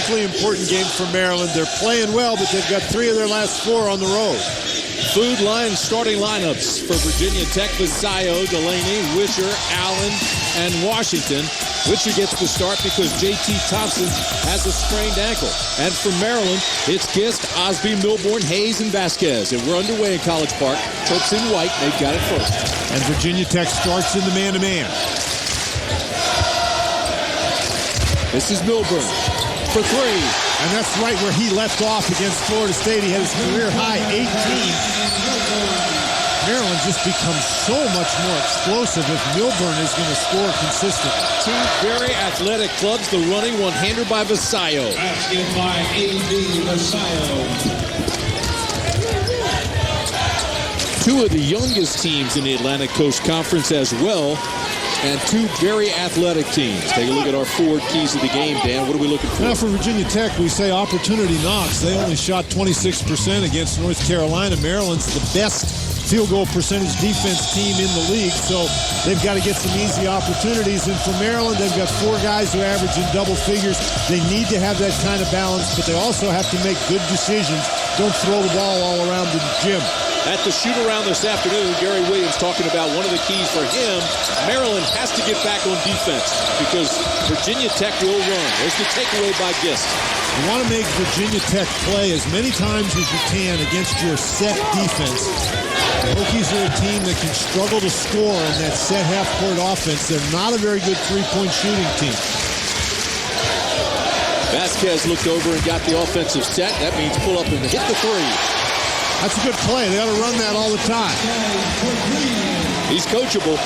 critically important game for Maryland. They're playing well, but they've got 3 of their last 4 on the road. Food Line starting lineups for Virginia Tech: Vasquez, Delaney, Wisher, Allen, and Washington. Wisher gets the start because J.T. Thompson has a sprained ankle. And for Maryland, it's Gist, Osby, Milbourne, Hayes, and Vasquez. And we're underway in College Park. Terps in white. They've got it first. And Virginia Tech starts in the man-to-man. This is Milbourne for 3. And that's right where he left off against Florida State. He had his career-high 18. Maryland just becomes so much more explosive if Milbourne is going to score consistently. 2 very athletic clubs. The running one-hander by Vasquez. Basket by A.B. Vasquez. 2 of the youngest teams in the Atlantic Coast Conference as well. And 2 very athletic teams. Take a look at our forward keys of the game, Dan. What are we looking for? Now for Virginia Tech, we say opportunity knocks. They only shot 26% against North Carolina. Maryland's the best field goal percentage defense team in the league, so they've got to get some easy opportunities. And for Maryland, they've got 4 guys who average in double figures. They need to have that kind of balance, but they also have to make good decisions. Don't throw the ball all around the gym. At the shoot-around this afternoon, Gary Williams talking about one of the keys for him. Maryland has to get back on defense because Virginia Tech will run. There's the takeaway by Gist. You want to make Virginia Tech play as many times as you can against your set defense. The Hokies are a team that can struggle to score in that set half-court offense. They're not a very good three-point shooting team. Vasquez looked over and got the offensive set. That means pull up and hit the 3. That's a good play. They ought to run that all the time. He's coachable.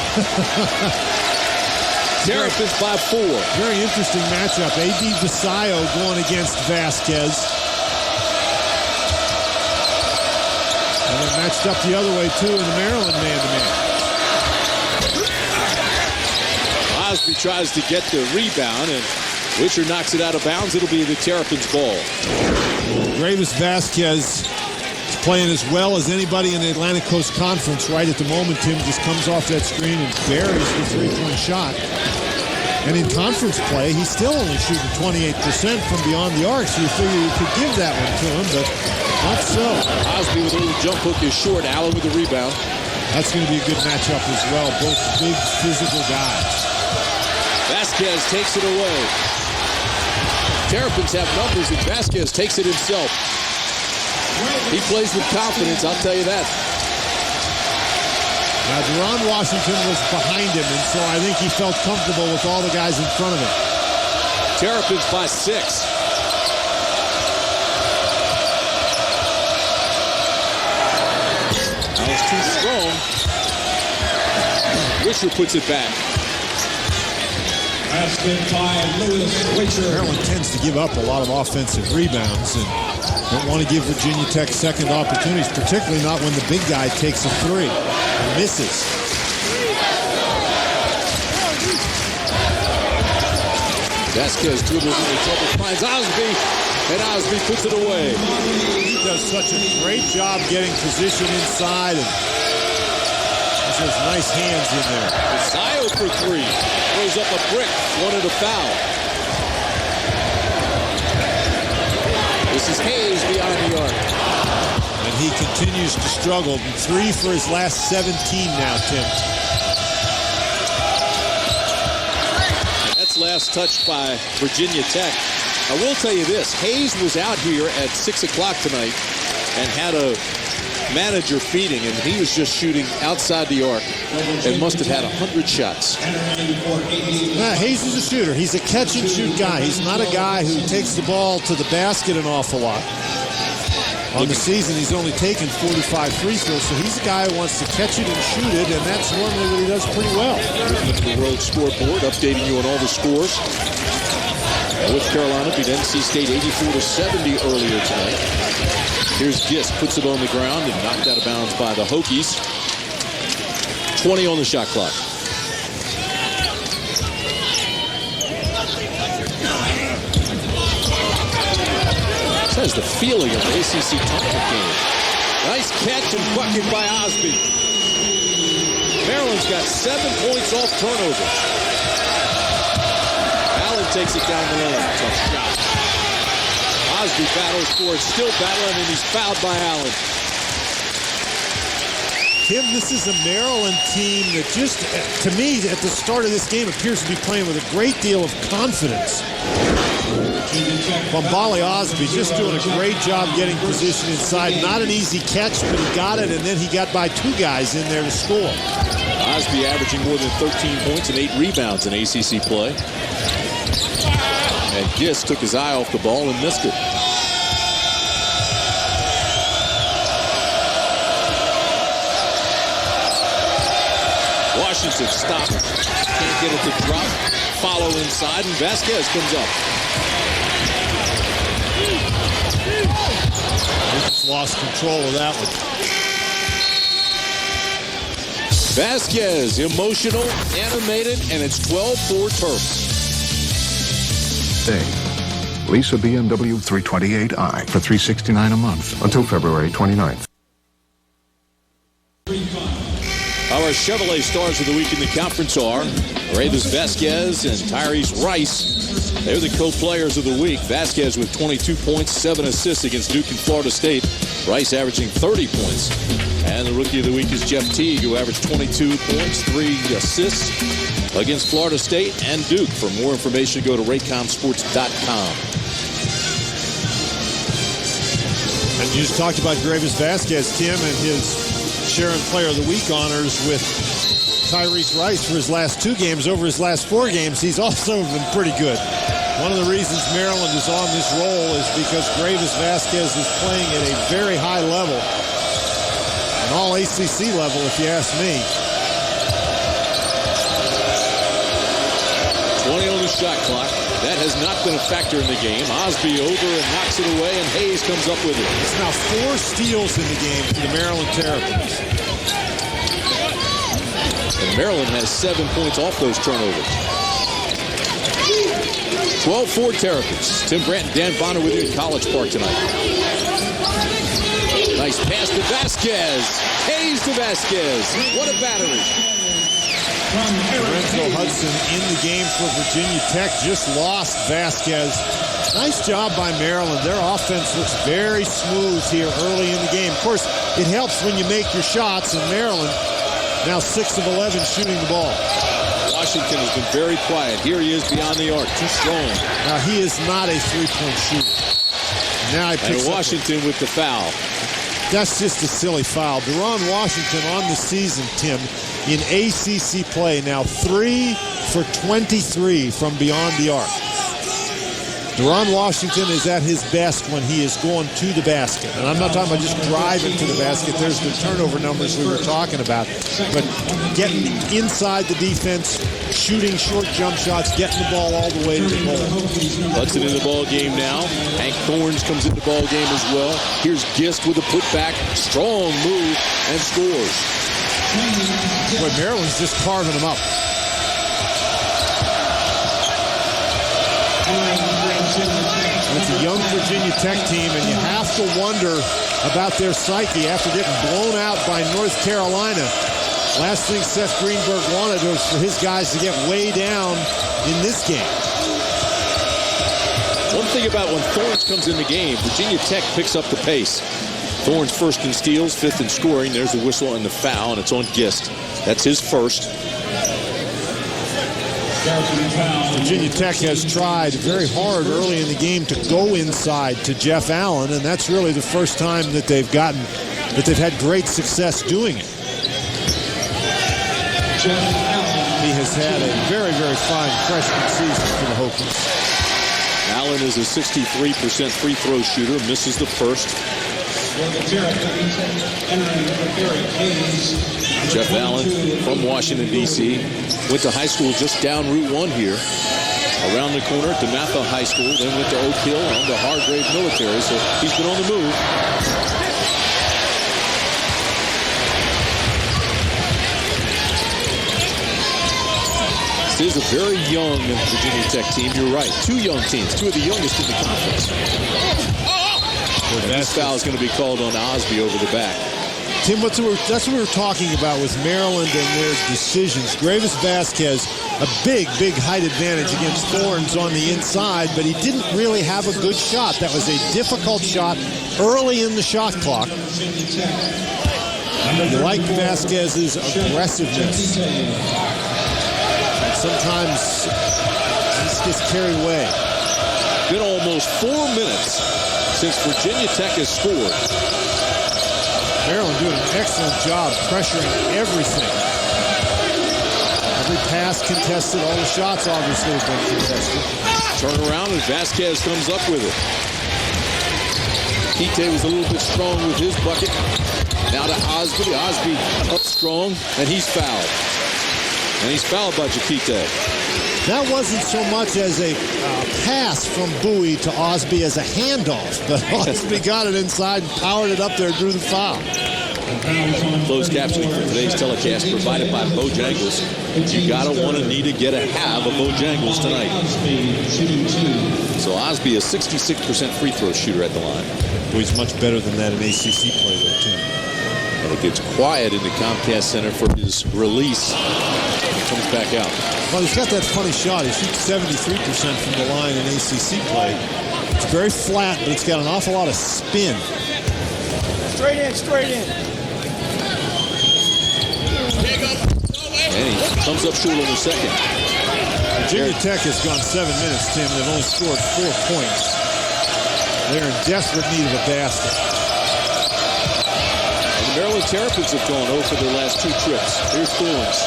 Terrapins by 4. Very interesting matchup. A.D. Vasquez going against Vasquez. And they're matched up the other way, too, in the Maryland man-to-man. Osby tries to get the rebound, and Wisher knocks it out of bounds. It'll be the Terrapins' ball. Greivis Vasquez playing as well as anybody in the Atlantic Coast Conference right at the moment. Tim just comes off that screen and buries the three-point shot. And in conference play, he's still only shooting 28% from beyond the arc, so you figure you could give that one to him, but not so. Osby with a little jump hook is short. Allen with the rebound. That's going to be a good matchup as well. Both big physical guys. Vasquez takes it away. Terrapins have numbers, and Vasquez takes it himself. He plays with confidence, I'll tell you that. Now, Deron Washington was behind him, and so I think he felt comfortable with all the guys in front of him. Terrapins by 6. That was too strong. Wisher puts it back. Maryland tends to give up a lot of offensive rebounds and don't want to give Virginia Tech second opportunities, particularly not when the big guy takes a 3 and misses. Vasquez dribbles into trouble, finds Osby, and Osby puts it away. He does such a great job getting position inside, and has those nice hands in there. Vasquez for 3. Throws up a brick, wanted a foul. This is Hayes beyond the arc. And he continues to struggle. 3 for his last 17 now, Tim. That's last touched by Virginia Tech. I will tell you this. Hayes was out here at 6 o'clock tonight and had a manager feeding, and he was just shooting outside the arc and must have had 100 shots. Yeah, Hayes is a shooter. He's a catch-and-shoot guy. He's not a guy who takes the ball to the basket an awful lot. On the season, he's only taken 45 free throws, so he's a guy who wants to catch it and shoot it, and that's normally what he does pretty well. Look at the world scoreboard, updating you on all the scores. North Carolina beat NC State 84-70 earlier tonight. Here's Gist, puts it on the ground and knocked out of bounds by the Hokies. 20 on the shot clock. This has the feeling of the ACC tournament game. Nice catch and bucket by Osby. Maryland's got 7 points off turnovers. Allen takes it down the lane. Tough shot. Osby battles for it, still battling, and he's fouled by Allen. Tim, this is a Maryland team that just, to me, at the start of this game, appears to be playing with a great deal of confidence. Bombali Osby just doing a great job getting position inside. Not an easy catch, but he got it, and then he got by two guys in there to score. Osby averaging more than 13 points and 8 rebounds in ACC play. And Gist took his eye off the ball and missed it. Washington stopped. Can't get it to drop. Follow inside, and Vasquez comes up. They just lost control of that one. Vasquez, emotional, animated, and it's 12-4 Terps. Lease a BMW 328i for $369 a month until February 29th. Our Chevrolet stars of the week in the conference are Greivis, Vasquez, and Tyrese Rice. They're the co-players of the week. Vasquez with 22 points, 7 assists against Duke and Florida State. Rice averaging 30 points. And the rookie of the week is Jeff Teague, who averaged 22 points, 3 assists against Florida State and Duke. For more information, go to raycomsports.com. And you just talked about Greivis Vasquez, Tim, and his Sharon Player of the Week honors with Tyrese Rice for his last 2 games. Over his last 4 games, he's also been pretty good. One of the reasons Maryland is on this roll is because Greivis Vasquez is playing at a very high level. An all ACC level, if you ask me. 20 on the shot clock. That has not been a factor in the game. Osby over and knocks it away, and Hayes comes up with it. It's now 4 steals in the game for the Maryland Terrapins. And Maryland has 7 points off those turnovers. 12-4 Terrapins. Tim Brandt and Dan Bonner with you in College Park tonight. Nice pass to Vasquez. Hayes to Vasquez. What a battery. Lorenzo Hudson in the game for Virginia Tech. Just lost Vasquez. Nice job by Maryland. Their offense looks very smooth here early in the game. Of course, it helps when you make your shots, and Maryland now 6 of 11 shooting the ball. Washington has been very quiet. Here he is beyond the arc. Too strong. Now, he is not a three-point shooter. Now he picks and Washington with the foul. That's just a silly foul. Deron Washington on the season, Tim, in ACC play, now 3 for 23 from beyond the arc. Deron Washington is at his best when he is going to the basket. And I'm not talking about just driving to the basket. There's the turnover numbers we were talking about. But getting inside the defense, shooting short jump shots, getting the ball all the way to the hole. Hudson in the ball game now. Hank Thorns comes in the ball game as well. Here's Gist with a putback. Strong move and scores. Boy, Maryland's just carving them up. It's a young Virginia Tech team, and you have to wonder about their psyche after getting blown out by North Carolina. Last thing Seth Greenberg wanted was for his guys to get way down in this game. One thing about when Thorns comes in the game, Virginia Tech picks up the pace. Thorns first in steals, 5th in scoring. There's the whistle and the foul, and it's on Gist. That's his first. Virginia Tech has tried very hard early in the game to go inside to Jeff Allen, and that's really the first time that they've had great success doing it. He has had a very, very fine freshman season for the Hokies. Allen is a 63% free throw shooter, misses the first. Jeff Allen from Washington, D.C. Went to high school just down Route 1 here. Around the corner to Matha High School, then went to Oak Hill on to Hargrave Military, so he's been on the move. This is a very young Virginia Tech team. You're right. 2 young teams, 2 of the youngest in the conference. This foul is going to be called on Osby over the back. Tim, that's what we were talking about with Maryland and their decisions. Greivis Vasquez a big height advantage against Thorns on the inside, but he didn't really have a good shot. That was a difficult shot early in the shot clock. You like Vasquez's aggressiveness. And sometimes he just gets carried away. Been almost 4 minutes since Virginia Tech has scored. Maryland doing an excellent job pressuring everything. Every pass contested, all the shots obviously have been contested. Turn around and Vasquez comes up with it. Kite was a little bit strong with his bucket. Now to Osby. Osby up strong, and he's fouled. And he's fouled by Jakite. That wasn't so much as a pass from Bowie to Osby as a handoff, but Osby got it inside and powered it up there and drew the foul. Closed captioning for today's telecast provided by Bojangles. You gotta need to get a have of Bojangles tonight. So Osby, a 66% free throw shooter at the line. Well, he's much better than that in ACC play, though, Tim. And it gets quiet in the Comcast Center for his release. He comes back out. Well, he's got that funny shot. He shoots 73% from the line in ACC play. It's very flat, but it's got an awful lot of spin. Straight in, straight in. And he comes up short on the second. Virginia Tech has gone 7 minutes, Tim. They've only scored 4 points. They're in desperate need of a basket. And the Maryland Terrapins have gone 0 for their last 2 trips. Here's Thorns.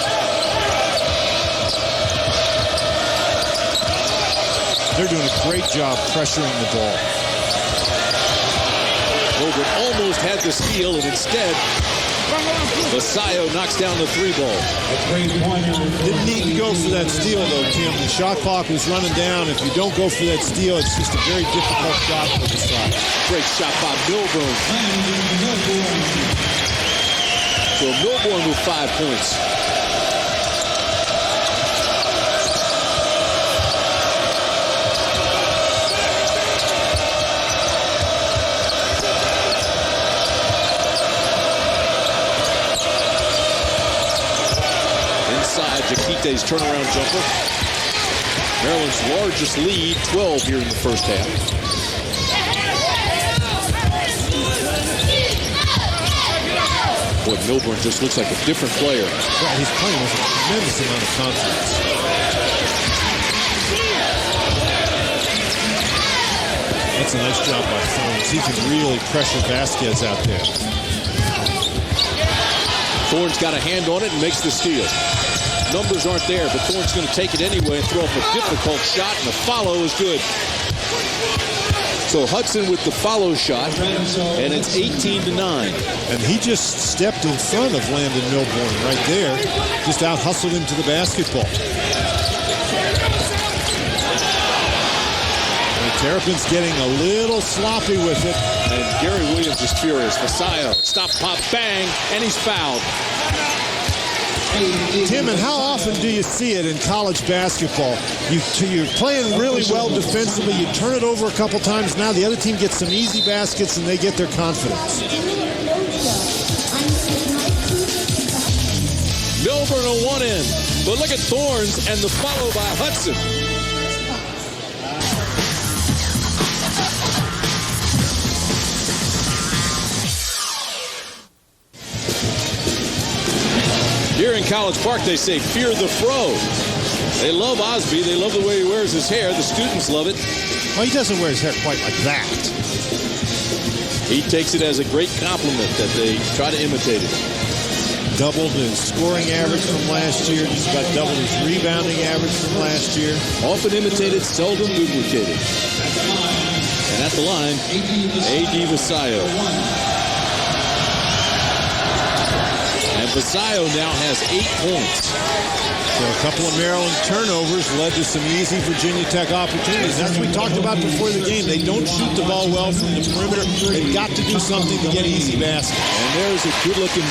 They're doing a great job pressuring the ball. Hogan almost had the steal, and instead, Vasquez knocks down the 3 ball. Didn't need to go for that steal, though, Tim. The shot clock was running down. If you don't go for that steal, it's just a very difficult shot for Vasquez. Great shot by Milburn. So Milburn with 5 points. Jakite's turnaround jumper. Maryland's largest lead, 12 here in the first half. Boy, Milburn just looks like a different player. Yeah, he's playing with a tremendous amount of confidence. That's a nice job by Thorns. He can really pressure Vasquez out there. Thorns got a hand on it and makes the steal. Numbers aren't there, but Thorns going to take it anyway and throw up a difficult shot, and the follow is good. So Hudson with the follow shot, and it's 18-9. And he just stepped in front of Landon Milburn right there, just out-hustled him to the basketball. And the Terrapins getting a little sloppy with it. And Gary Williams is furious. Vasquez, stop, pop, bang, and he's fouled. Tim, and how often do you see it in college basketball? You're playing really well defensively. You turn it over a couple times. Now the other team gets some easy baskets, and they get their confidence. Milburn on one end. But look at Thorns and the follow by Hudson. Here in College Park, they say, fear the fro. They love Osby. They love the way he wears his hair. The students love it. Well, he doesn't wear his hair quite like that. He takes it as a great compliment that they try to imitate it. Doubled his scoring average from last year. Just about doubled his rebounding average from last year. Often imitated, seldom duplicated. And at the line, A.D. Vasquez. And Vasquez now has 8 points. So a couple of Maryland turnovers led to some easy Virginia Tech opportunities. That's what we talked about before the game. They don't shoot the ball well from the perimeter. They've got to do something to get easy baskets. And there's a good-looking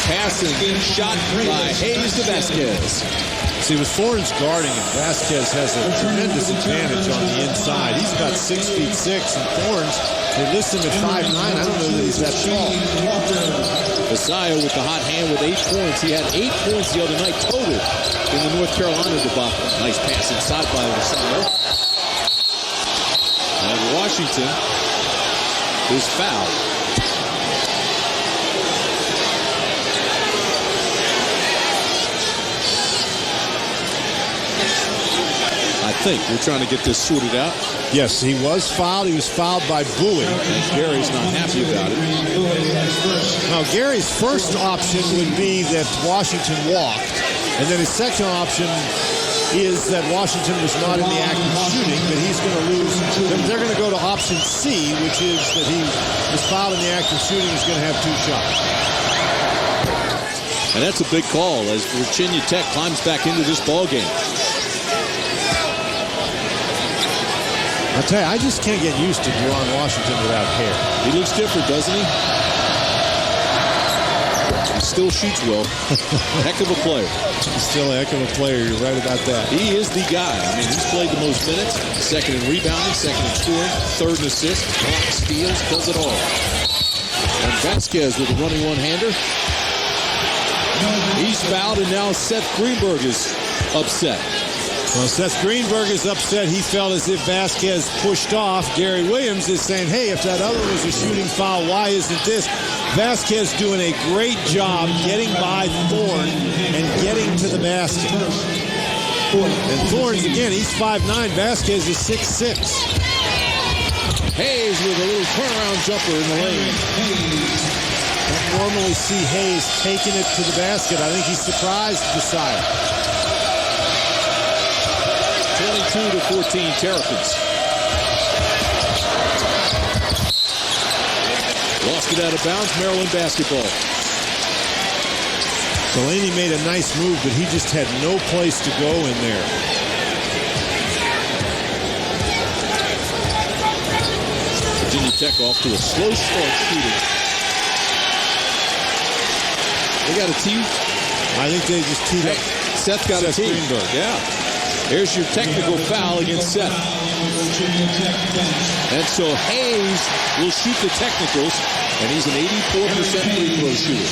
pass and shot by Hayes to Vasquez. See, with Thorns guarding him, Vasquez has a tremendous advantage on the inside. He's about 6'6", and Thorns They listen at 5'9". I don't know that he's that tall. Vasquez with the hot hand with 8 points. He had 8 points the other night total in the North Carolina debacle. Nice pass inside by Vasquez. And Washington is fouled. I think we're trying to get this sorted out. Yes, he was fouled. He was fouled by Bowie. And Gary's not happy about it. Now, Gary's first option would be that Washington walked. And then his second option is that Washington was not in the act of shooting, but he's going to lose. They're going to go to option C, which is that he was fouled in the act of shooting. He's going to have 2 shots. And that's a big call as Virginia Tech climbs back into this ballgame. I'll tell you, I just can't get used to Deron Washington without hair. He looks different, doesn't he? He still shoots well. Heck of a player. He's still a heck of a player. You're right about that. He is the guy. I mean, he's played the most minutes. Second in rebounding, second in scoring, third in assists, blocks, steals, does it all. And Vasquez with a running one-hander. He's fouled, and now Seth Greenberg is upset. Well, Seth Greenberg is upset. He felt as if Vasquez pushed off. Gary Williams is saying, hey, if that other was a shooting foul, why isn't this? Vasquez doing a great job getting by Thorne and getting to the basket. And Thorne's, again, he's 5'9". Vasquez is 6'6". Hayes with a little turnaround jumper in the lane. Don't normally see Hayes taking it to the basket. I think he's surprised Vasquez. 22-14 Terrapins. Lost it out of bounds. Maryland basketball. Delaney made a nice move, but he just had no place to go in there. Virginia Tech off to a slow start shooting. They got a tee. I think they just teed up. Seth got a tee. Greenberg. Yeah. Here's your technical foul against Seth. And so Hayes will shoot the technicals, and he's an 84% free throw shooter.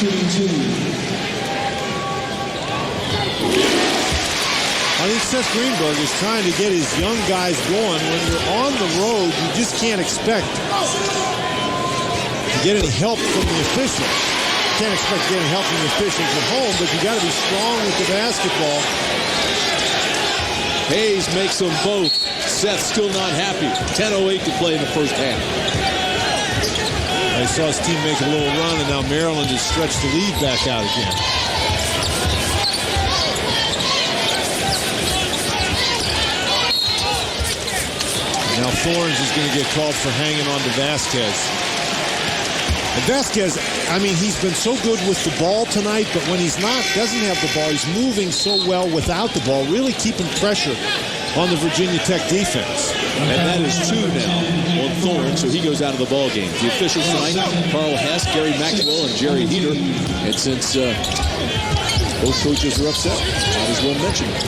I think Seth Greenberg is trying to get his young guys going. When you're on the road, you just can't expect to get any help from the officials. You can't expect getting help from the officials at home, but you got to be strong with the basketball. Hayes makes them both. Seth still not happy. 10:08 to play in the first half. I saw his team make a little run, and now Maryland has stretched the lead back out again. Now Thorns is going to get called for hanging on to Vasquez. And Vasquez, I mean, he's been so good with the ball tonight, but when he's not, doesn't have the ball, he's moving so well without the ball, really keeping pressure on the Virginia Tech defense. And that is 2 now on Thorne, so he goes out of the ball game. The officials tonight, Carl Hess, Gary Maxwell, and Jerry Heater. And since both coaches are upset, might as well mention it.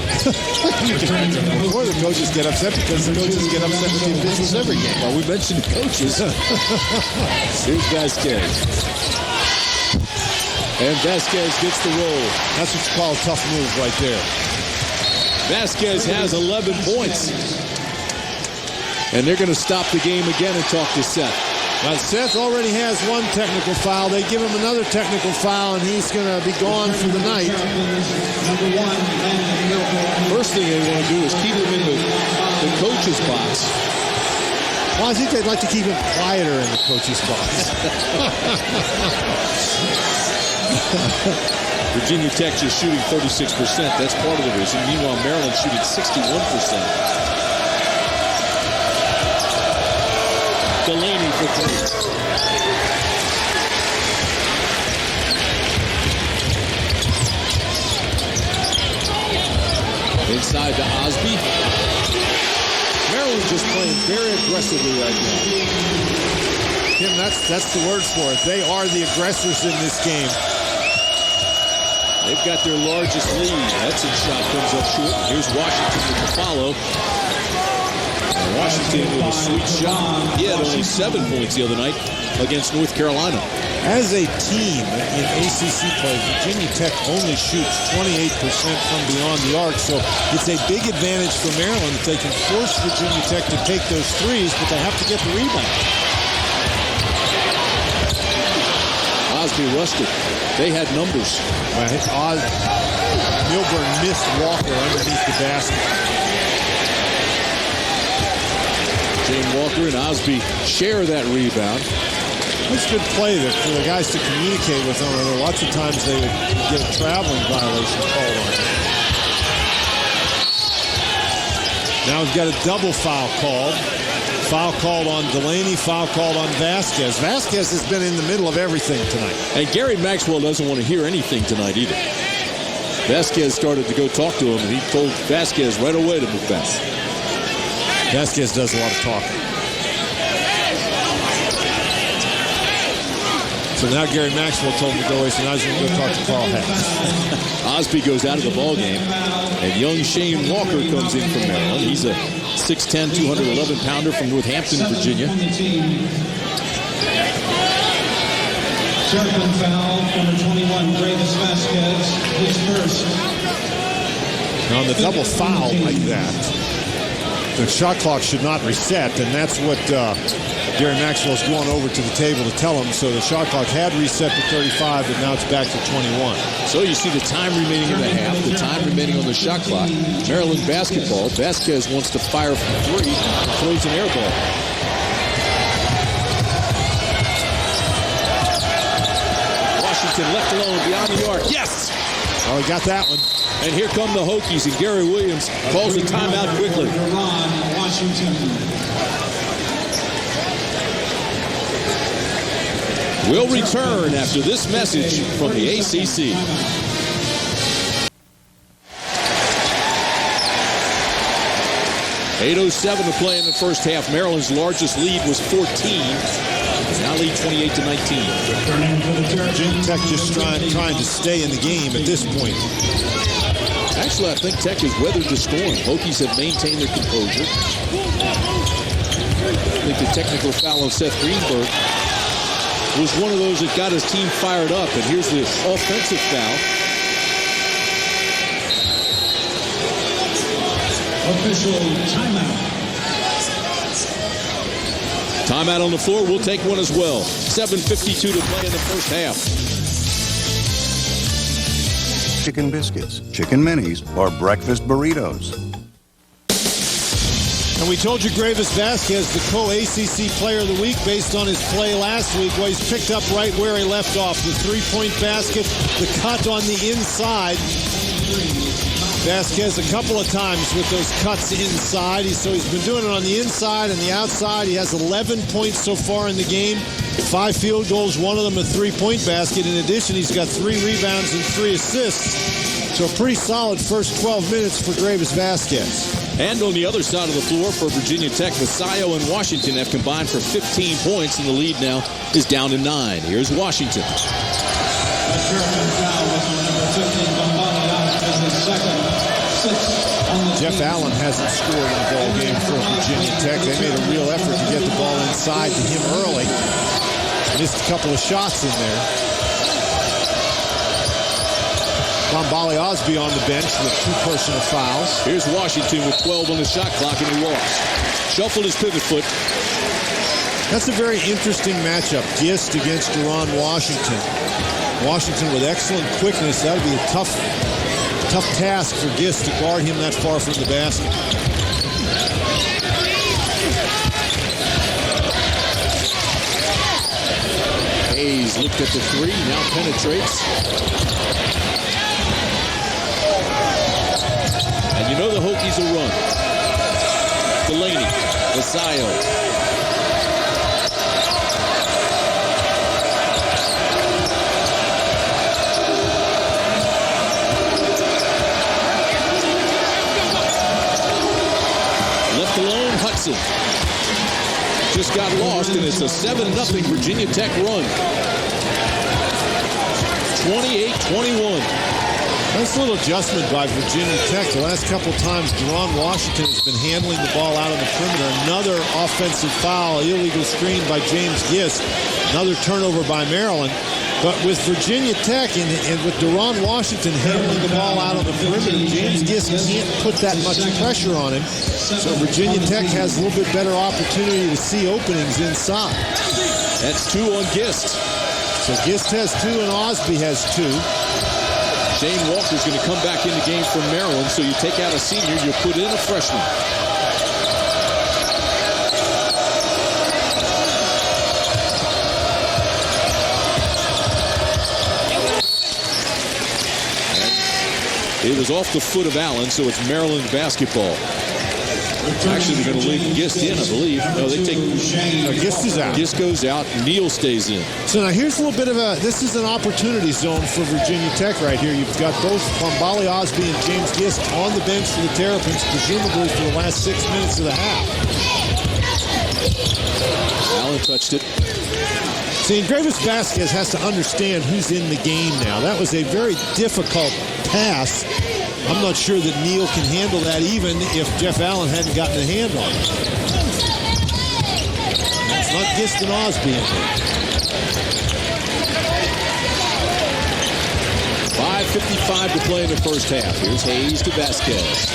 Before the coaches get upset, because the coaches get upset with the officials every game. Well, we mentioned the coaches. Here's Vasquez. And Vasquez gets the roll. That's what you call a tough move right there. Vasquez has 11 points. And they're going to stop the game again and talk to Seth. Now, Seth already has 1 technical foul. They give him another technical foul, and he's going to be gone for the night. First thing they want to do is keep him in the coach's box. Well, I think they'd like to keep him quieter in the coach's box. Virginia Tech just shooting 36%. That's part of the reason. Meanwhile, Maryland shooting 61%. Delaney for 3. Inside to Osby. Maryland just playing very aggressively right now. Tim, that's the word for it. They are the aggressors in this game. They've got their largest lead. That's a shot comes up short. Here's Washington with the follow. And Washington with a sweet shot. He had only 7 points the other night against North Carolina. As a team in ACC play, Virginia Tech only shoots 28% from beyond the arc, so it's a big advantage for Maryland if they can force Virginia Tech to take those threes, but they have to get the rebound. Osby rushed it. They had numbers. Milburn missed Walker underneath the basket. Jane Walker and Osby share that rebound. It's good play there for the guys to communicate with one another. Lots of times they would get a traveling violation called on them. Now we've got a double foul called. Foul called on Delaney, foul called on Vasquez. Vasquez has been in the middle of everything tonight. And Gary Maxwell doesn't want to hear anything tonight either. Vasquez started to go talk to him, and he told Vasquez right away to move back. Vasquez does a lot of talking. So now Gary Maxwell told him to go away, so now he's going to go talk to Carl Hatch. Osby goes out of the ballgame, and young Shane Walker comes in from Maryland. He's a 6'10", 211-pounder from Northampton, Virginia. Terrapin foul, number 21, Greivis Vasquez, his first. Now on the double foul like that, the shot clock should not reset, and that's what Gary Maxwell's going over to the table to tell him. So the shot clock had reset to 35, but now it's back to 21. So you see the time remaining in the half, the time remaining on the shot clock. Maryland basketball. Vasquez wants to fire from three, throws an air ball. Washington left alone beyond the arc. Yes! Oh, he got that one. And here come the Hokies, and Gary Williams calls a timeout quickly. We'll return after this message from the ACC. .807 to play in the first half. Maryland's largest lead was 14. Now lead 28-19. Virginia Tech just trying to stay in the game at this point. Actually, I think Tech has weathered the storm. Hokies have maintained their composure. I think the technical foul on Seth Greenberg was one of those that got his team fired up. And here's the offensive foul. Official timeout. Timeout on the floor. We'll take one as well. 7:52 to play in the first half. Chicken biscuits, chicken minis, or breakfast burritos. And we told you Greivis Vasquez, the co-ACC Player of the Week, based on his play last week. Well, he's picked up right where he left off. The three-point basket, the cut on the inside. Vasquez a couple of times with those cuts inside. So he's been doing it on the inside and the outside. He has 11 points so far in the game. 5 field goals, one of them a three-point basket. In addition, he's got 3 rebounds and 3 assists. So a pretty solid first 12 minutes for Greivis Vasquez. And on the other side of the floor for Virginia Tech, Vasquez and Washington have combined for 15 points, and the lead now is down to 9. Here's Washington. Jeff Allen hasn't scored in the ball game for Virginia Tech. They made a real effort to get the ball inside to him early. Missed a couple of shots in there. Bombali Osby on the bench with 2 personal fouls. Here's Washington with 12 on the shot clock, and he walks. Shuffled his pivot foot. That's a very interesting matchup. Gist against Deron Washington. Washington with excellent quickness. That would be a tough task for Gist to guard him that far from the basket. Hayes looked at the 3, now penetrates. And you know the Hokies will run. Delaney, Vasquez. Left alone, Hudson. Just got lost, and it's a 7-0 Virginia Tech run. 28-21. Nice little adjustment by Virginia Tech. The last couple times, Deron Washington has been handling the ball out on the perimeter. Another offensive foul, illegal screen by James Gist. Another turnover by Maryland. But with Virginia Tech and with Deron Washington handling the ball out on the perimeter, James Gist can't put that much pressure on him. So Virginia Tech has a little bit better opportunity to see openings inside. That's 2 on Gist. So Gist has 2 and Osby has 2. Shane Walker's going to come back in the game from Maryland, so you take out a senior, you put in a freshman. It was off the foot of Allen, so it's Maryland basketball. Actually, they're going to leave Gist in, I believe. No, they take... Gist is out. Gist goes out. Neal stays in. So now here's a little bit of a... This is an opportunity zone for Virginia Tech right here. You've got both Bombali Osby and James Gist on the bench for the Terrapins, presumably for the last 6 minutes of the half. Allen touched it. See, Greivis Vasquez has to understand who's in the game now. That was a very difficult pass. I'm not sure that Neal can handle that even if Jeff Allen hadn't gotten a hand on it. It's not Gist and Osby in there. 5:55 to play in the first half. Here's Hayes to Vasquez.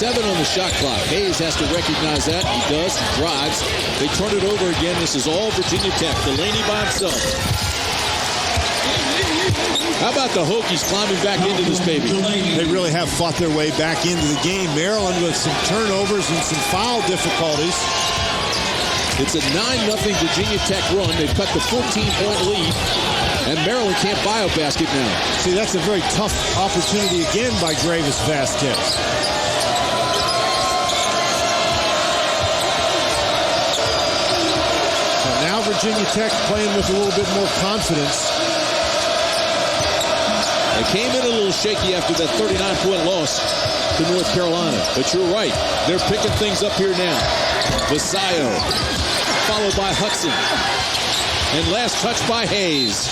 7 on the shot clock. Hayes has to recognize that. He does. He drives. They turn it over again. This is all Virginia Tech. Delaney by himself. How about the Hokies climbing back into this baby? They really have fought their way back into the game. Maryland with some turnovers and some foul difficulties. It's a 9-0 Virginia Tech run. They've cut the 14-point lead. And Maryland can't buy a basket now. See, that's a very tough opportunity again by Greivis Vasquez. Virginia Tech playing with a little bit more confidence. They came in a little shaky after that 39-point loss to North Carolina. But you're right. They're picking things up here now. Vasayo, followed by Hudson. And last touch by Hayes.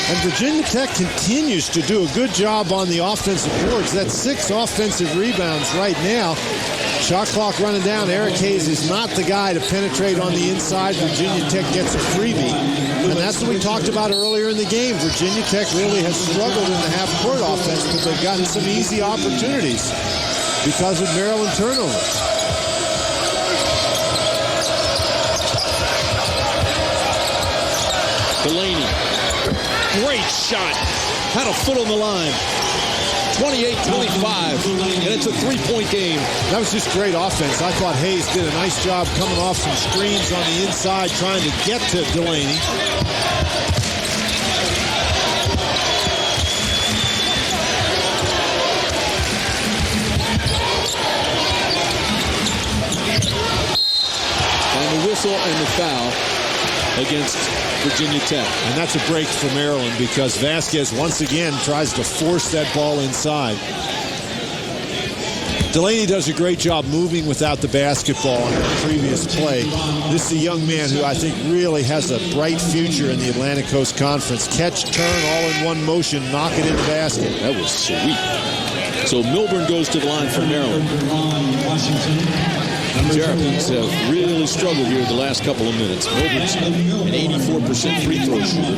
And Virginia Tech continues to do a good job on the offensive boards. That's 6 offensive rebounds right now. Shot clock running down. Eric Hayes is not the guy to penetrate on the inside. Virginia Tech gets a freebie. And that's what we talked about earlier in the game. Virginia Tech really has struggled in the half-court offense, but they've gotten some easy opportunities because of Maryland turnovers. Delaney. Great shot. Had a foot on the line. 28-25, and it's a 3-point game. That was just great offense. I thought Hayes did a nice job coming off some screens on the inside, trying to get to Delaney. And the whistle and the foul against Virginia Tech. And that's a break for Maryland because Vasquez once again tries to force that ball inside. Delaney does a great job moving without the basketball on the previous play. This is a young man who I think really has a bright future in the Atlantic Coast Conference. Catch, turn, all in one motion, knock it in the basket. That was sweet. So Milburn goes to the line for Maryland. The Terrapins have really struggled here the last couple of minutes. Milburn's an 84% free throw shooter.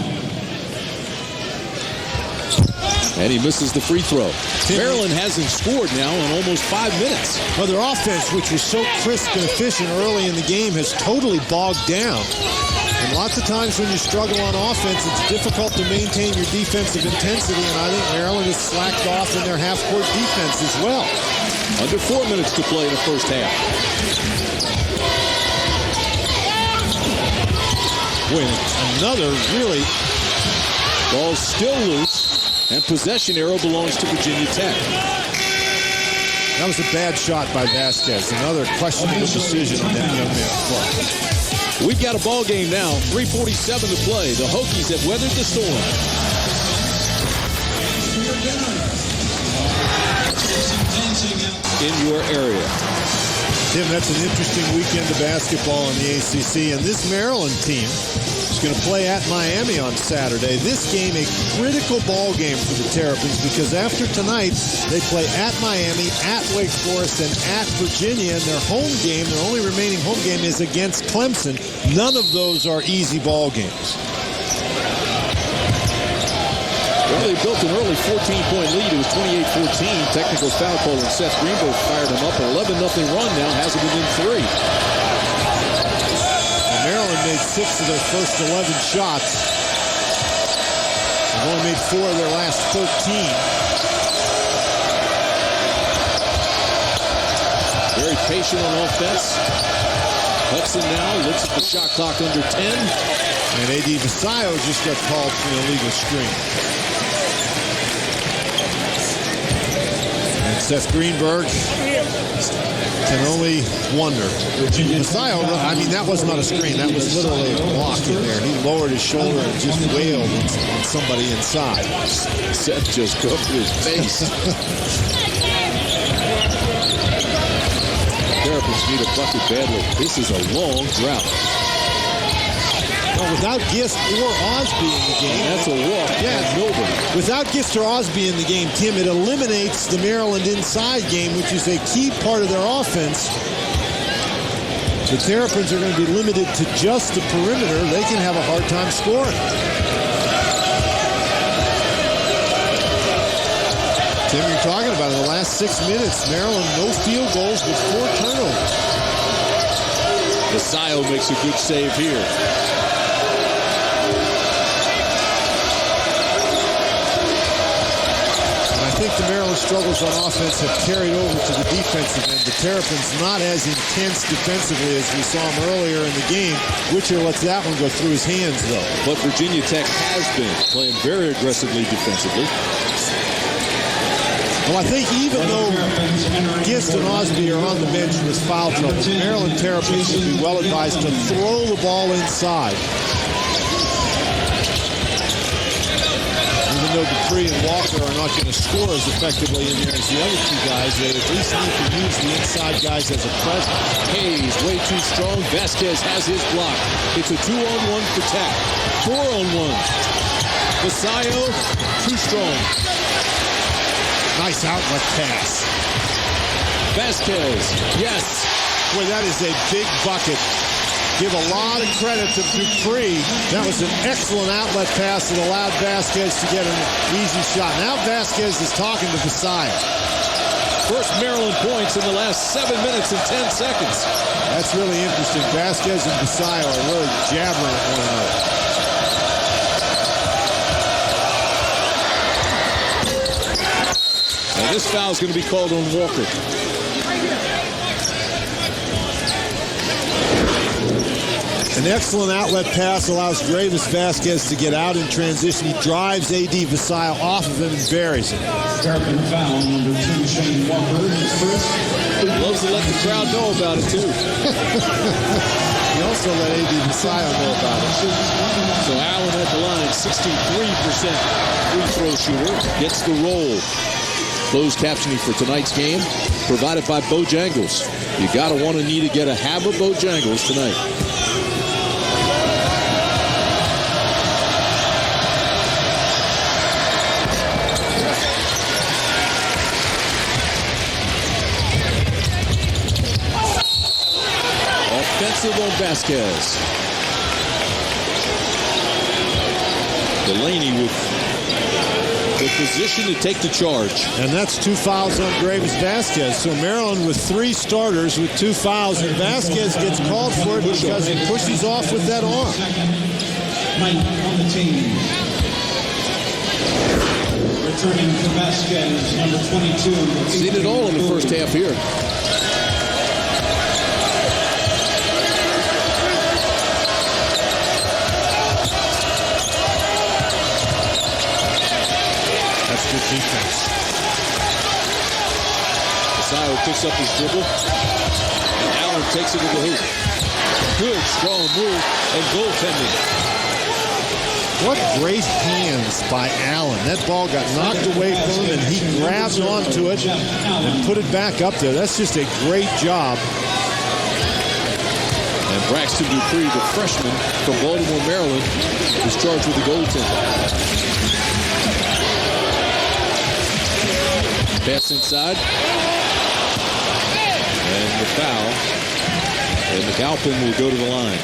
And he misses the free throw. Maryland hasn't scored now in almost 5 minutes. Well, their offense, which was so crisp and efficient early in the game, has totally bogged down. And lots of times when you struggle on offense, it's difficult to maintain your defensive intensity, and I think Maryland has slacked off in their half-court defense as well. Under 4 minutes to play in the first half. Boy, another really... Ball's still loose. And possession arrow belongs to Virginia Tech. That was a bad shot by Vasquez. Another questionable decision on that young man's part. We've got a ball game now. 3:47 to play. The Hokies have weathered the storm. In your area. Tim, that's an interesting weekend of basketball in the ACC, and this Maryland team is going to play at Miami on Saturday. This game, a critical ball game for the Terrapins, because after tonight, they play at Miami, at Wake Forest, and at Virginia, and their home game, their only remaining home game, is against Clemson. None of those are easy ball games. Well, they built an early 14-point lead. It was 28-14. Technical foul call, and Seth Greenberg fired them up. An 11-0 run now has it within 3. Well, Maryland made 6 of their first 11 shots. They've only made 4 of their last 13. Very patient on offense. Hudson now looks at the shot clock under 10. And A.D. Vasquez just got called for an illegal screen. And Seth Greenberg can only wonder. Vasquez, I mean, that was not a screen. That was literally a block in there. He lowered his shoulder and just wailed on somebody inside. Seth just covered his face. Terrapins need a bucket badly. This is a long drought. Well, without Gist or Osby in the game. That's a walk. Yeah, nobody. Without Gist or Osby in the game, Tim, it eliminates the Maryland inside game, which is a key part of their offense. The Terrapins are going to be limited to just the perimeter. They can have a hard time scoring. Tim, you're talking about in the last 6 minutes, Maryland, no field goals, but 4 turnovers. Vasquez makes a good save here. I think the Maryland struggles on offense have carried over to the defensive end. The Terrapins not as intense defensively as we saw them earlier in the game. Witcher lets that one go through his hands, though. But Virginia Tech has been playing very aggressively defensively. Well, I think even though Gist and Osby are on the bench with foul trouble, Maryland Terrapins would be well advised to throw the ball inside. Even though Dupree and Walker are not going to score as effectively in there as the other 2 guys, they at least need to use the inside guys as a presence. Hayes, way too strong. Vasquez has his block. It's a 2-on-1 for Tech. 4-on-1. Vasquez, too strong. Nice outlet pass. Vasquez, yes. Boy, that is a big bucket. Give a lot of credit to Dupree. That was an excellent outlet pass that allowed Vasquez to get an easy shot. Now Vasquez is talking to Vasquez. First Maryland points in the last 7 minutes and 10 seconds. That's really interesting. Vasquez and Vasquez are really jabbering at one another. And this foul is going to be called on Walker. An excellent outlet pass allows Greivis Vasquez to get out in transition. He drives A.D. Vasquez off of him and buries him. Terrapin foul, number 2, Shane Walker. Loves to let the crowd know about it, too. He also let A.D. Vasquez know about it. So Allen at the line, 63% free throw shooter, gets the roll. Closed captioning for tonight's game provided by Bojangles. You gotta want to need to get a half of Bojangles tonight. Offensive on Vasquez. Delaney with the position to take the charge. And that's 2 fouls on Greivis Vasquez. So Maryland with 3 starters with 2 fouls, and Vasquez gets called for it because he pushes off with that arm. Ninth on the team. Returning to Vasquez, number 22. Seen it all in the first half here. Good defense. Vasquez picks up his dribble. And Allen takes it to the hoop. Good, strong move and goaltending. What great hands by Allen. That ball got knocked away from him, and he grabbed onto it and put it back up there. That's just a great job. And Braxton Dupree, the freshman from Baltimore, Maryland, is charged with the goaltender. Pass inside. And the foul. And McAlpin will go to the line.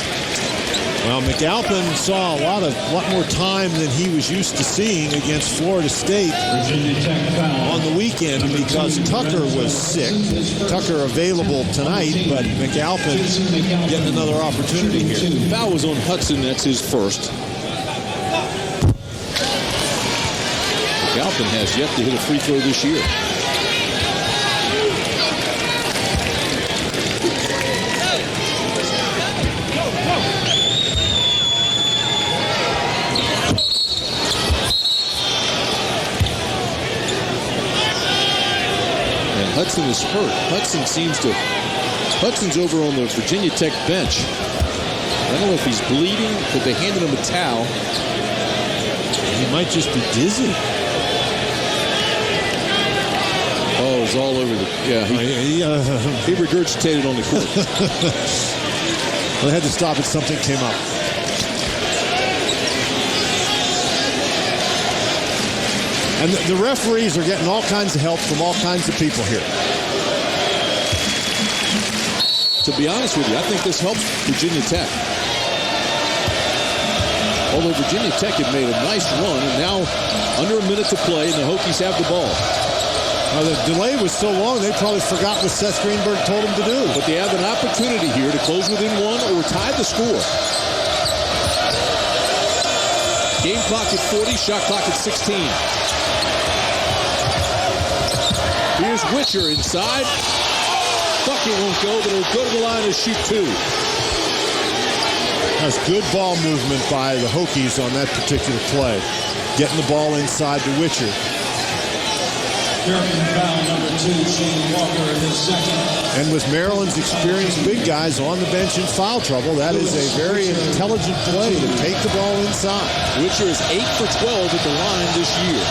Well, McAlpin saw a lot more time than he was used to seeing against Florida State on the weekend because Tucker was sick. Tucker available tonight, but McAlpin getting another opportunity here. The foul was on Hudson. That's his first. McAlpin has yet to hit a free throw this year. Hudson is hurt. Hudson's over on the Virginia Tech bench. I don't know if he's bleeding, but they handed him a towel. He might just be dizzy. Oh, it's all over the... Yeah, he regurgitated on the court. Well, they had to stop it. Something came up. And the referees are getting all kinds of help from all kinds of people here. To be honest with you, I think this helps Virginia Tech. Although Virginia Tech had made a nice run, and now under a minute to play, and the Hokies have the ball. Now, the delay was so long, they probably forgot what Seth Greenberg told them to do. But they have an opportunity here to close within one or tie the score. Game clock at 40, shot clock at 16. Here's Witcher inside. Bucket won't go, but it'll go to the line to shoot two. That's good ball movement by the Hokies on that particular play. Getting the ball inside to Witcher. Terrapins foul number 2, Shane Walker, his second. And with Maryland's experienced big guys on the bench in foul trouble, that is a very intelligent play to take the ball inside. Witcher is 8 for 12 at the line this year.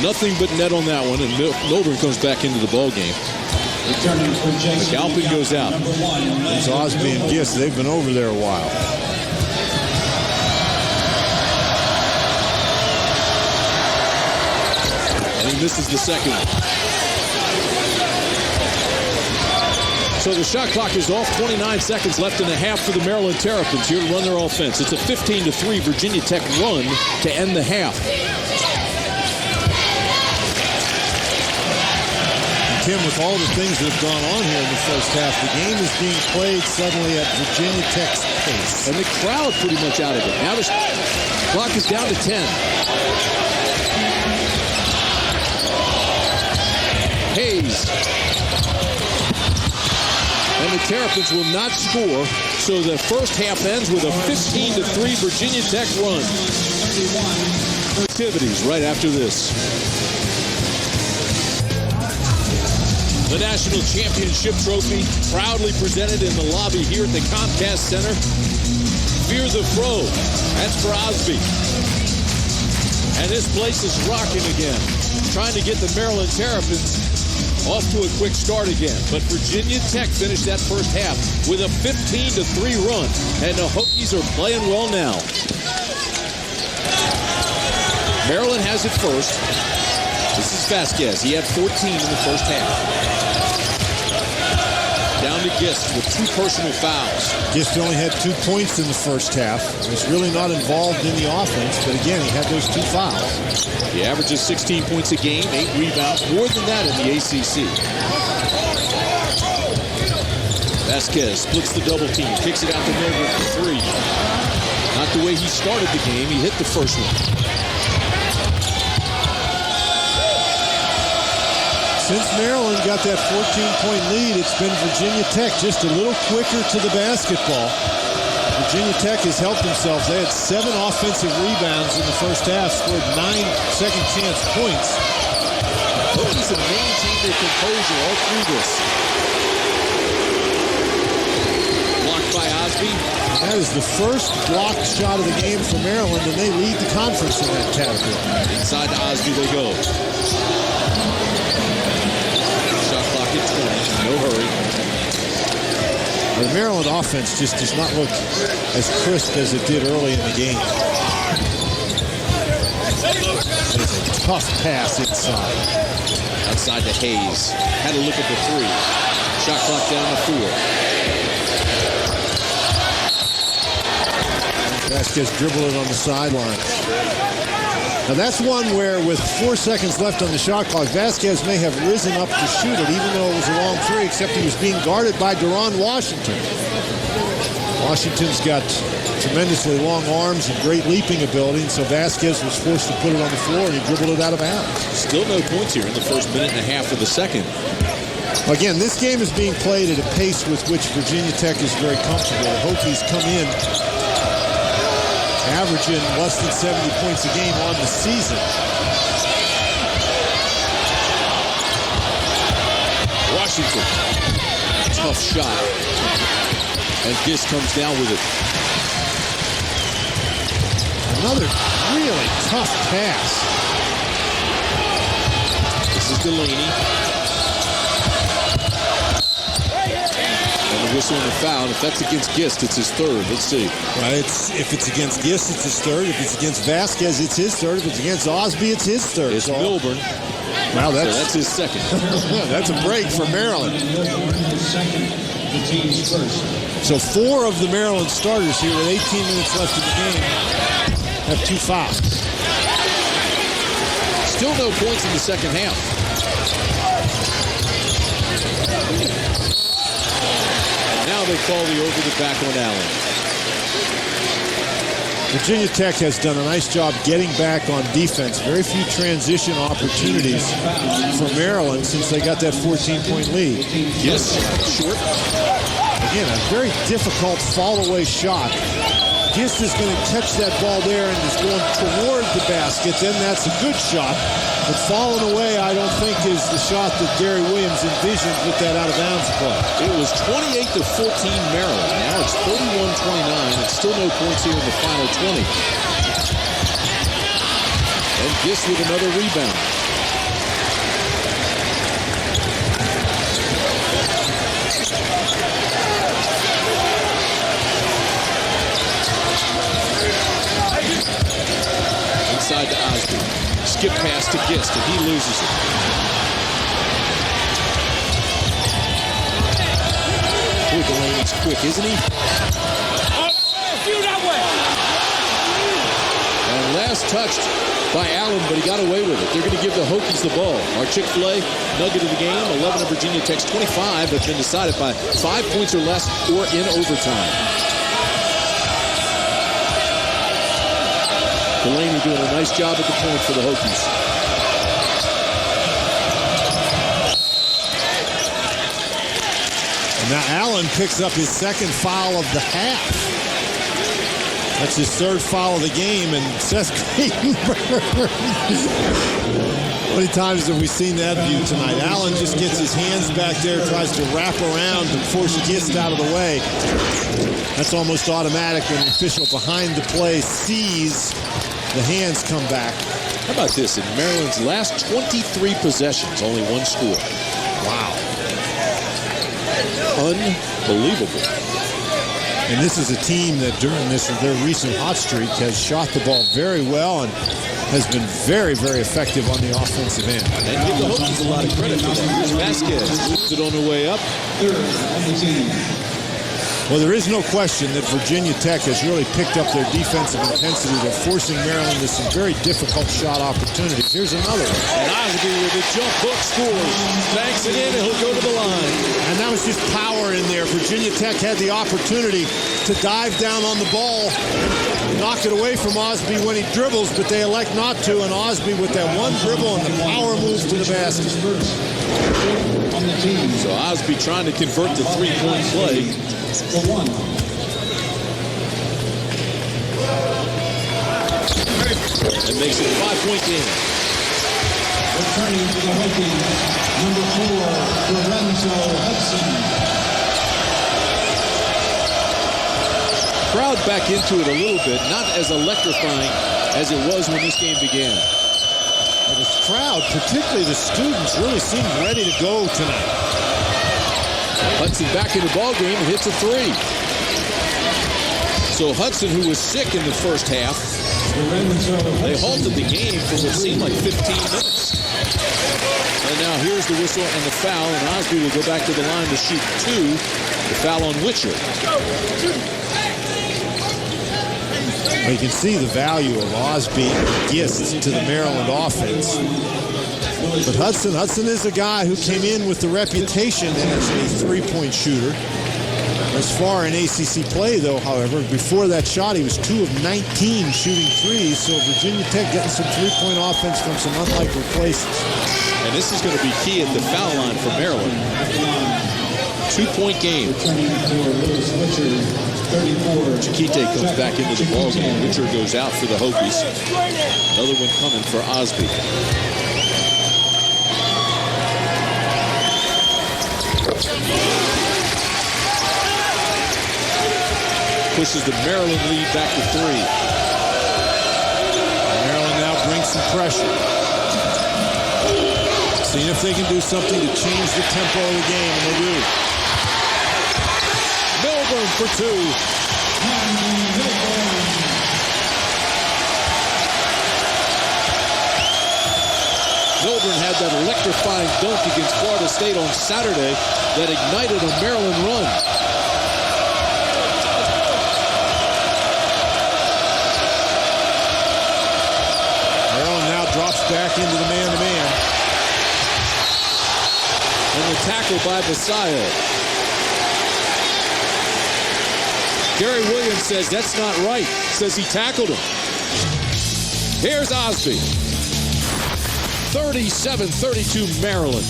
Nothing but net on that one, and Milburn comes back into the ball game. McAlpin goes out. It's Osby and Gist. They've been over there a while. And he misses the second. So the shot clock is off. 29 seconds left in the half for the Maryland Terrapins here to run their offense. It's a 15-3 Virginia Tech run to end the half. Tim, with all the things that have gone on here in the first half, the game is being played suddenly at Virginia Tech's pace. And the crowd pretty much out of it. Now the clock is down to 10. Hayes. And the Terrapins will not score, so the first half ends with a 15-3 Virginia Tech run. Activities right after this. The National Championship Trophy, proudly presented in the lobby here at the Comcast Center. Fear the Fro. That's for Osby. And this place is rocking again, trying to get the Maryland Terrapins off to a quick start again. But Virginia Tech finished that first half with a 15-3 run, and the Hokies are playing well now. Maryland has it first. This is Vasquez. He had 14 in the first half. Down to Gist with 2 personal fouls. Gist only had 2 points in the first half. He was really not involved in the offense, but again, he had those 2 fouls. He averages 16 points a game, 8 rebounds, more than that in the ACC. Vasquez splits the double team, kicks it out to Milburn for 3. Not the way he started the game. He hit the first one. Since Maryland got that 14-point lead, it's been Virginia Tech just a little quicker to the basketball. Virginia Tech has helped themselves. They had 7 offensive rebounds in the first half, scored 9 second-chance points. Hokies have maintained their composure all through this. Blocked by Osby. That is the first blocked shot of the game for Maryland, and they lead the conference in that category. Inside to Osby they go. Shot clock at 20. No hurry. The Maryland offense just does not look as crisp as it did early in the game. That is a tough pass inside. Outside to Hayes. Had a look at the three. Shot clock down to 4. Vasquez dribbled it on the sideline. Now that's one where with 4 seconds left on the shot clock, Vasquez may have risen up to shoot it, even though it was a long three, except he was being guarded by Deron Washington. Washington's got tremendously long arms and great leaping ability, and so Vasquez was forced to put it on the floor, and he dribbled it out of bounds. Still no points here in the first minute and a half of the second. Again, this game is being played at a pace with which Virginia Tech is very comfortable. The Hokies come in averaging less than 70 points a game on the season. Washington, tough shot. And Gist comes down with it. Another really tough pass. This is Delaney. And the whistle and the foul. If that's against Gist, it's his third. Let's see. If it's against Gist, it's his third. If it's against Vasquez, it's his third. If it's against Osby, it's his third. It's Milburn. Wow, so that's his second. That's a break for Maryland. The team's first. So 4 of the Maryland starters here with 18 minutes left in the game have 2 fouls. Still no points in the second half. And now they call the over the back on Allen. Virginia Tech has done a nice job getting back on defense. Very few transition opportunities for Maryland since they got that 14-point lead. Yes, short. Again, a very difficult fall-away shot. Gist is going to catch that ball there and is going toward the basket. Then that's a good shot. But falling away, I don't think, is the shot that Gary Williams envisioned with that out-of-bounds play. It was 28-14 Maryland. Now it's 31-29. It's still no points here in the final 20. And Gist with another rebound. Inside to Osby. Skip pass to Gist, and he loses it. Boy, Delaney's quick, isn't he? And last touched by Allen, but he got away with it. They're going to give the Hokies the ball. Our Chick-fil-A nugget of the game, 11 of Virginia Tech's 25 have been decided by 5 points or less or in overtime. Delaney doing a nice job at the point for the Hokies. And now Allen picks up his second foul of the half. That's his third foul of the game, and Seth Greenberg. How many times have we seen that view tonight? Allen just gets his hands back there, tries to wrap around and force Gist out of the way. That's almost automatic when the official behind the play sees the hands come back. How about this? In Maryland's last 23 possessions, only one score. Wow. Unbelievable. And this is a team that during their recent hot streak has shot the ball very well and has been very, very effective on the offensive end. And give the Hokies a lot of credit for that. Here's Vasquez. Moves it on the way up. Third on the team. Well, there is no question that Virginia Tech has really picked up their defensive intensity. They're forcing Maryland to some very difficult shot opportunities. Here's another one. And Osby with a jump hook scores. Banks it in, and he'll go to the line. And that was just power in there. Virginia Tech had the opportunity to dive down on the ball, knock it away from Osby when he dribbles, but they elect not to. And Osby with that one dribble and the power move to the basket. On the team. So Osby trying to convert the three-point play. For one. And makes it a 5-point game. Returning to the Hokies, number 4, Lorenzo Hudson. crowd back into it a little bit, not as electrifying as it was when this game began. Well, this crowd, particularly the students, really seem ready to go tonight. Hudson back in the ballgame and hits a three. So Hudson, who was sick in the first half, they halted the game for what seemed like 15 minutes. And now here's the whistle and the foul, and Osby will go back to the line to shoot two. The foul on Witcher. You can see the value of Osby and Gist to the Maryland offense. But Hudson is a guy who came in with the reputation as a three-point shooter. As far in ACC play, though, however, before that shot, he was 2 of 19 shooting threes. So Virginia Tech getting some three-point offense from some unlikely places. And this is going to be key at the foul line for Maryland. 2-point game. Chiquite comes back into the ballgame. Witcher goes out for the Hokies. Another one coming for Osby. Pushes the Maryland lead back to 3. Maryland now brings some pressure. Seeing if they can do something to change the tempo of the game, and they do. Milburn for 2. Milburn had that electrifying dunk against Florida State on Saturday that ignited a Maryland run. Drops back into the man-to-man. And the tackle by Basayo. Gary Williams says that's not right. Says he tackled him. Here's Osby. 37-32 Maryland.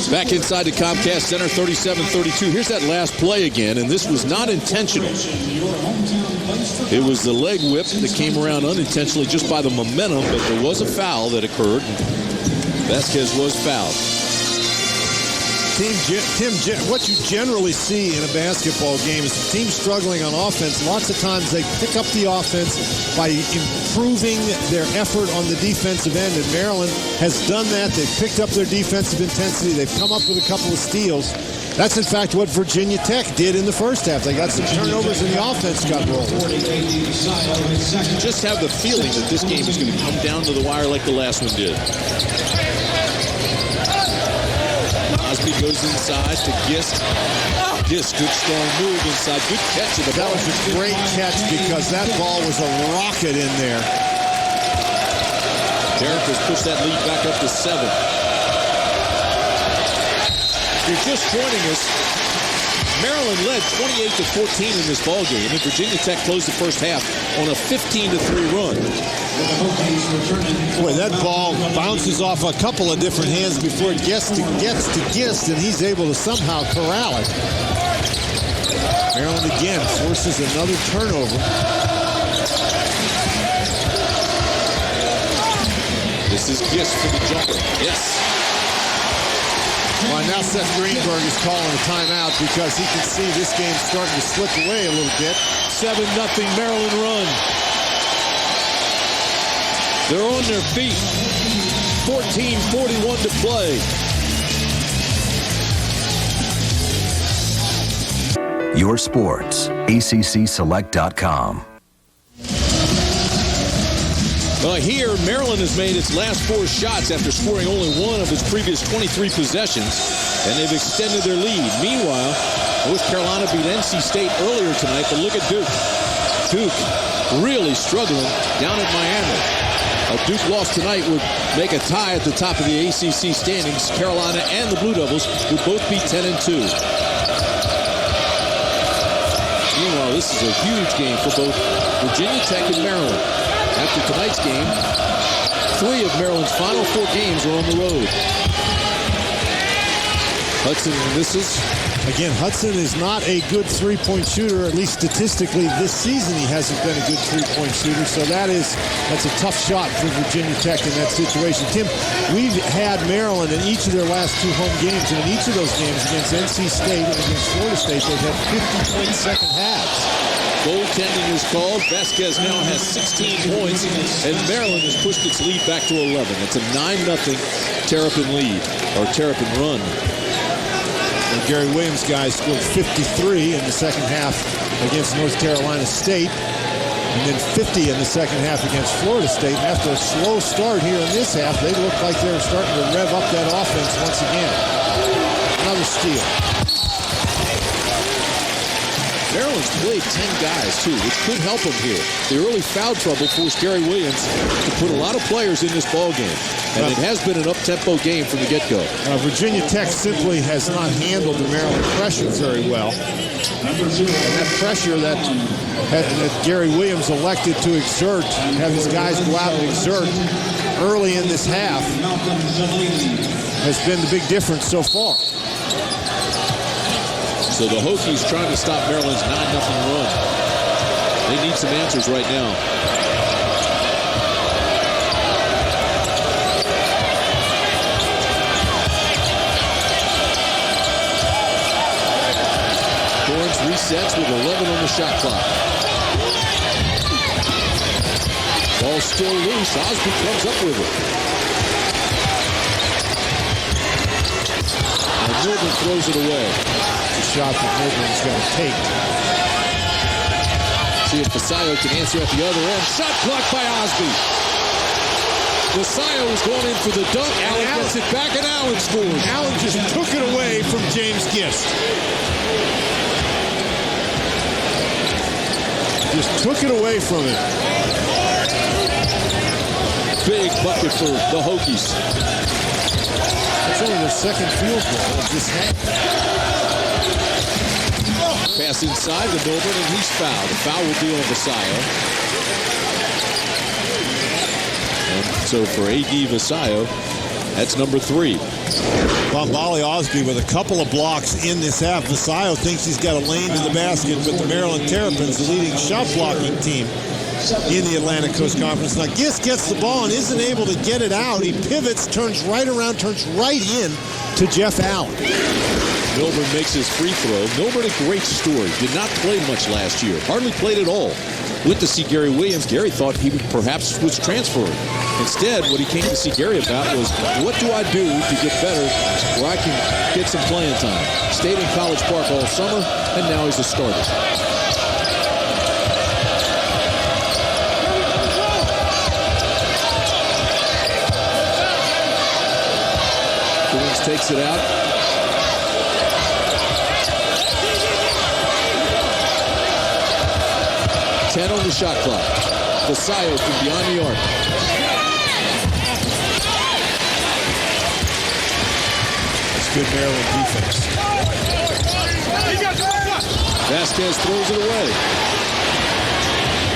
Back inside the Comcast Center, 37-32. Here's that last play again, and this was not intentional. It was the leg whip that came around unintentionally just by the momentum, but there was a foul that occurred. Vasquez was fouled. Tim, what you generally see in a basketball game is the team struggling on offense. Lots of times they pick up the offense by improving their effort on the defensive end, and Maryland has done that. They've picked up their defensive intensity. They've come up with a couple of steals. That's, in fact, what Virginia Tech did in the first half. They got some turnovers and the offense got rolled. Just have the feeling that this game is going to come down to the wire like the last one did. Osby goes inside to Gist. Gist, good strong move inside. Good catch of the ball. That was a great catch because that ball was a rocket in there. Terrapins push that lead back up to 7. If you're just joining us, Maryland led 28-14 in this ballgame, and Virginia Tech closed the first half on a 15-3 run. Boy, that ball bounces off a couple of different hands before it gets to Gist, and he's able to somehow corral it. Maryland again forces another turnover. This is Gist for the jumper. Yes. Well, now Seth Greenberg is calling a timeout because he can see this game starting to slip away a little bit. 7-0 Maryland run. They're on their feet. 14:41 to play. Your sports, ACCSelect.com. Here, Maryland has made its last 4 shots after scoring only one of its previous 23 possessions, and they've extended their lead. Meanwhile, North Carolina beat NC State earlier tonight, but look at Duke. Duke really struggling down at Miami. A Duke loss tonight would make a tie at the top of the ACC standings. Carolina and the Blue Devils would both be 10-2. Meanwhile, this is a huge game for both Virginia Tech and Maryland. After tonight's game, 3 of Maryland's final 4 games are on the road. Hudson misses, Again, Hudson is not a good three-point shooter, at least statistically this season he hasn't been a good three-point shooter, so that's a tough shot for Virginia Tech in that situation. Tim, we've had Maryland in each of their last 2 home games, and in each of those games against NC State and against Florida State, they've had 50-point second halves. Goaltending is called. Vasquez now has 16 points, and Maryland has pushed its lead back to 11. It's a 9-0 Terrapin lead, or Terrapin run. And Gary Williams' guys scored 53 in the second half against North Carolina State, and then 50 in the second half against Florida State. And after a slow start here in this half, they looked like they were starting to rev up that offense once again. Another steal. Maryland's played 10 guys, too, which could help them here. The early foul trouble forced Gary Williams to put a lot of players in this ballgame. And it has been an up-tempo game from the get-go. Virginia Tech simply has not handled the Maryland pressure very well. And that pressure that Gary Williams elected to exert, have his guys go out and exert early in this half, has been the big difference so far. So the Hokies trying to stop Maryland's 9-0 run. They need some answers right now. Torrance resets with 11 on the shot clock. Ball still loose. Osby comes up with it. And Milburn throws it away. Shot that Milburn's going to take. See if Vasquez can answer at the other end. Shot blocked by Osby. Vasquez was going in for the dunk. Allen gets it back, and Allen scores. Allen just took it away from James Gist. Just took it away from him. Big bucket for the Hokies. That's only their second field goal of this half. Pass inside to Milburn, and he's fouled. The foul will be on Vasquez. And so for A.D. Vasquez, that's number 3. Bombali Osby with a couple of blocks in this half. Vasquez thinks he's got a lane to the basket with the Maryland Terrapins, the leading shot blocking team in the Atlantic Coast Conference. Now Gist gets the ball and isn't able to get it out. He pivots, turns right around, turns right in to Jeff Allen. Milburn makes his free throw. Milburn, a great story. Did not play much last year. Hardly played at all. Went to see Gary Williams. Gary thought he would perhaps was transferring. Instead, what he came to see Gary about was, what do I do to get better where I can get some playing time? Stayed in College Park all summer, and now he's a starter. Williams takes it out. 10 on the shot clock. Vasquez from beyond the arc. That's good Maryland defense. Vasquez throws it away.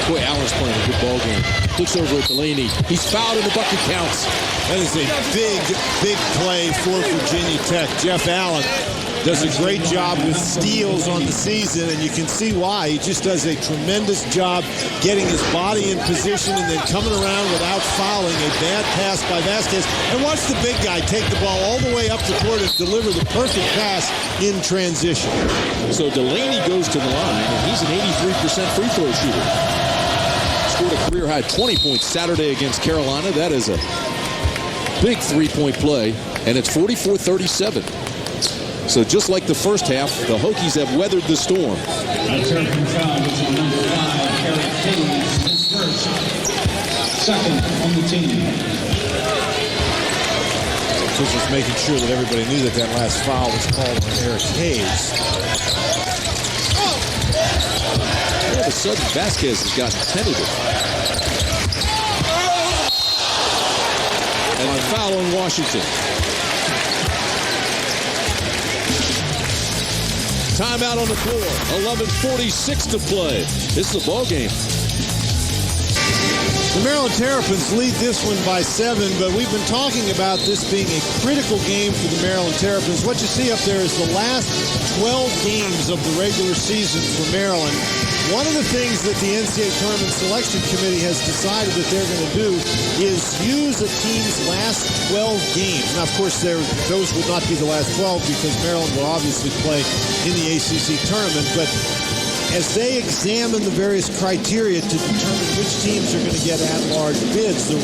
Boy, Allen's playing a good ball game. Looks over at Delaney. He's fouled and the bucket counts. That is a big play for Virginia Tech. Jeff Allen does a great job with steals on the season, and you can see why. He just does a tremendous job getting his body in position and then coming around without fouling. A bad pass by Vasquez. And watch the big guy take the ball all the way up the court and deliver the perfect pass in transition. So Delaney goes to the line, and he's an 83% free throw shooter. Scored a career-high 20 points Saturday against Carolina. That is a big three-point play, and it's 44-37. So just like the first half, the Hokies have weathered the storm. The Terrapin foul is on number 5, Eric Hayes, his first, second on the team. So just making sure that everybody knew that last foul was called on Eric Hayes. All of a sudden, Vasquez has gotten tentative. And a foul on Washington. Timeout on the floor. 11:46 to play. This is a ball game. The Maryland Terrapins lead this one by 7, but we've been talking about this being a critical game for the Maryland Terrapins. What you see up there is the last 12 games of the regular season for Maryland. One of the things that the NCAA Tournament Selection Committee has decided that they're going to do is use a team's last 12 games. Now, of course, those would not be the last 12 because Maryland will obviously play in the ACC tournament, but as they examine the various criteria to determine which teams are going to get at-large bids, a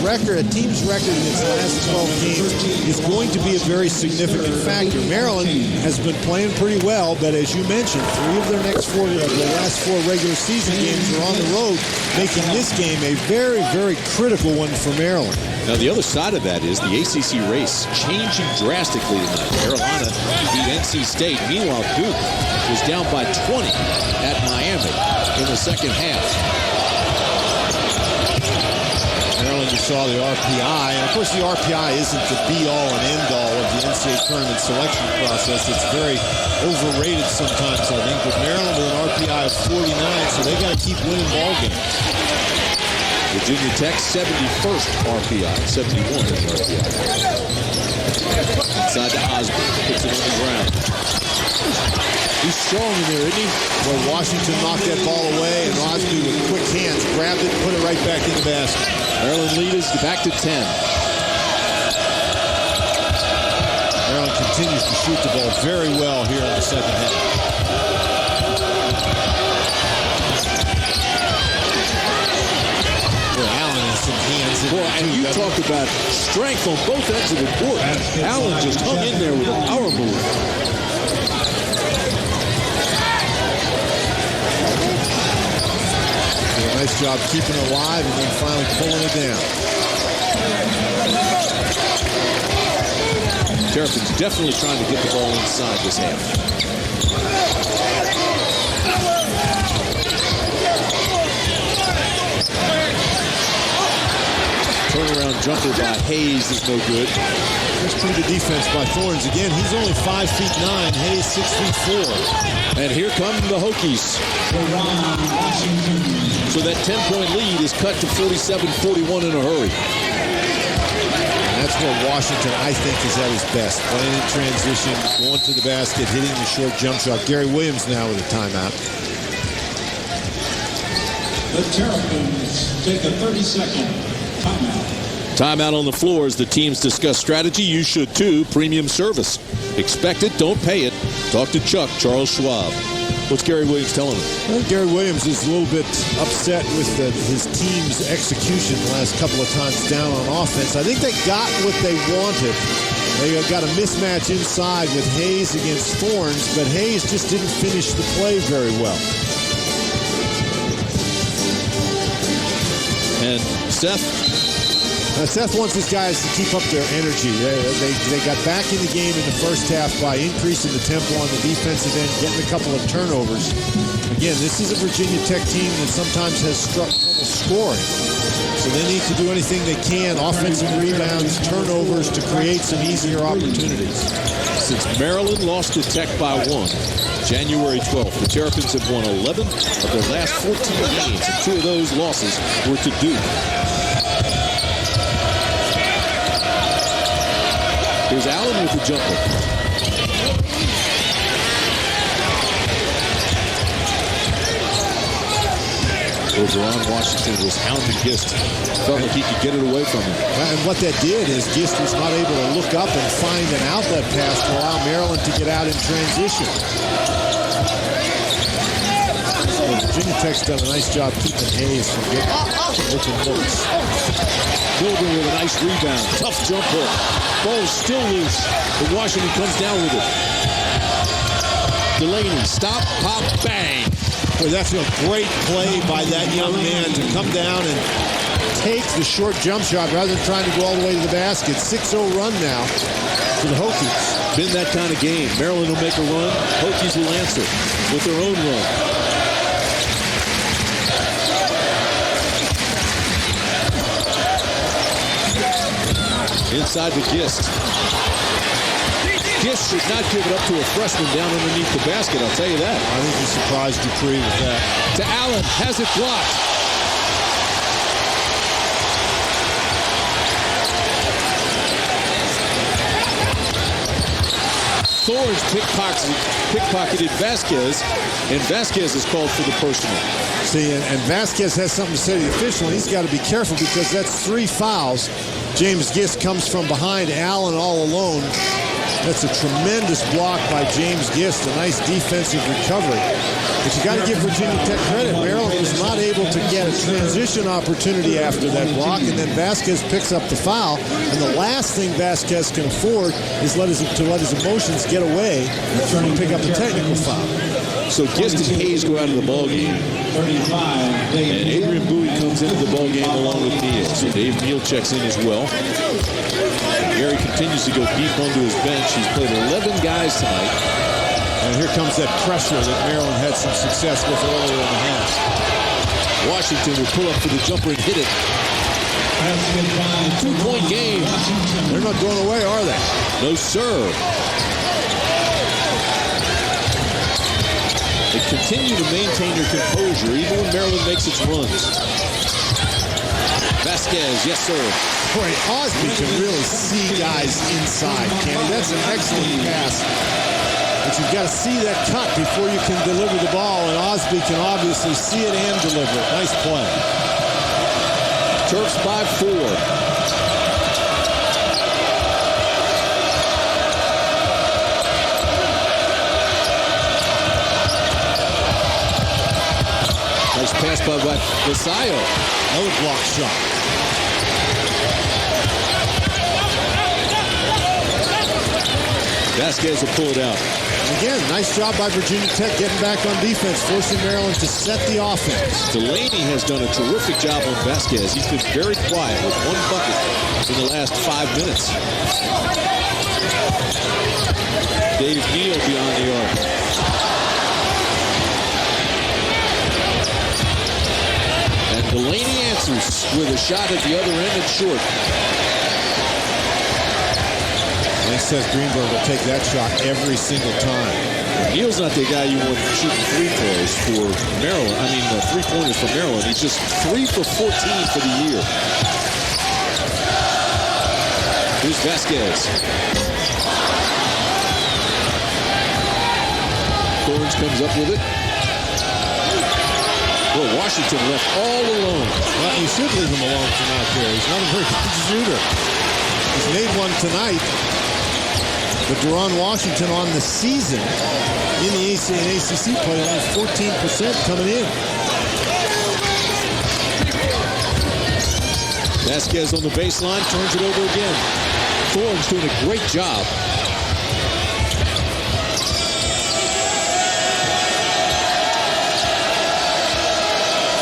team's record in its last 12 games is going to be a very significant factor. Maryland has been playing pretty well, but as you mentioned, 3 of their last 4 regular season games are on the road, making this game a very, very critical one for Maryland. Now, the other side of that is the ACC race changing drastically tonight. Carolina beat NC State. Meanwhile, Duke was down by 20 at Miami in the second half. Maryland, you saw the RPI, and of course the RPI isn't the be-all and end-all of the NCAA tournament selection process. It's very overrated sometimes, I think, but Maryland with an RPI of 49, so they got to keep winning ball games. Virginia Tech, 71st RPI, 71 in the RPI. Inside to Osborne, puts it on the ground. He's strong in there, isn't he? Well, Washington knocked that ball away, and Osby with quick hands grabbed it and put it right back in the basket. Maryland leaders back to 10. Maryland continues to shoot the ball very well here in the second half. Boy, and you talk about strength on both ends of the court. Allen just hung in there with a power move. Did a nice job keeping it alive and then finally pulling it down. Terrapins definitely trying to get the ball inside this half. Turnaround jumper by Hayes is no good. That's pretty good defense by Thorns. Again, he's only 5'9". Hayes 6'4". And here come the Hokies. So that 10-point lead is cut to 47-41 in a hurry. And that's where Washington, I think, is at his best. Playing in transition, going to the basket, hitting the short jump shot. Gary Williams now with a timeout. The Terrapins take a 30-second timeout. Timeout on the floor as the teams discuss strategy. You should too. Premium service. Expect it, don't pay it. Talk to Chuck, Charles Schwab. What's Gary Williams telling him? Well, Gary Williams is a little bit upset with his team's execution the last couple of times down on offense. I think they got what they wanted. They got a mismatch inside with Hayes against Thorns, but Hayes just didn't finish the play very well. And Seth wants his guys to keep up their energy. They got back in the game in the first half by increasing the tempo on the defensive end, getting a couple of turnovers. Again, this is a Virginia Tech team that sometimes has trouble scoring. So they need to do anything they can, offensive rebounds, turnovers, to create some easier opportunities. Since Maryland lost to Tech by 1, January 12th, the Terrapins have won 11 of their last 14 games, and 2 of those losses were to Duke. Here's Allen with the jumper. Over on Washington was hounding Gist. Felt like he could get it away from him. And what that did is Gist was not able to look up and find an outlet pass to allow Maryland to get out in transition. So Virginia Tech's done a nice job keeping Hayes from getting open looks. Greenberg with a nice rebound. Tough jump hook. Ball still loose, but Washington comes down with it. Delaney, stop, pop, bang. Boy, that's a great play by that young man to come down and take the short jump shot rather than trying to go all the way to the basket. 6-0 run now for the Hokies. Been that kind of game. Maryland will make a run. Hokies will answer with their own run. Inside to Gist. Gist should not give it up to a freshman down underneath the basket, I'll tell you that. I think he surprised Dupree with that. To Allen, has it blocked. Thorns pickpocketed Vasquez, and Vasquez is called for the personal. See, and Vasquez has something to say to the official, and he's got to be careful because that's 3 fouls. James Gist comes from behind Allen all alone. That's a tremendous block by James Gist, a nice defensive recovery. But you got to give Virginia Tech credit. Maryland was not able to get a transition opportunity after that block, and then Vasquez picks up the foul. And the last thing Vasquez can afford is to let his emotions get away and pick up the technical foul. So Gist and Hayes go out of the ballgame. And Adrian Bowie comes into the ballgame along with Diaz. So Dave Neal checks in as well. And Gary continues to go deep onto his bench. He's played 11 guys tonight. And here comes that pressure that Maryland had some success with earlier in the half. Washington will pull up for the jumper and hit it. 2-point game. They're not going away, are they? No, sir. They continue to maintain their composure even when Maryland makes its runs. Vasquez, yes, sir. Boy, Osby can really see guys inside, can't he? That's an excellent pass. But you've got to see that cut before you can deliver the ball, and Osby can obviously see it and deliver it. Nice play. Terps by 4. Nice pass by Vasquez. Another block shot. Vasquez will pull it out. Again, nice job by Virginia Tech getting back on defense, forcing Maryland to set the offense. Delaney has done a terrific job on Vasquez. He's been very quiet with 1 bucket in the last 5 minutes. Dave Neal beyond the arc. And Delaney answers with a shot at the other end and short. And Seth Greenberg will take that shot every single time. Neal's not the guy you want shooting free throws for Maryland. I mean, 3-pointers for Maryland. He's just 3 for 14 for the year. Here's Vasquez. Thorns comes up with it. Well, Washington left all alone. Well, you should leave him alone tonight there. He's not a very good shooter. He's made one tonight. But Deron Washington on the season in the ACC play only 14% coming in. Vasquez on the baseline, turns it over again. Thorns doing a great job.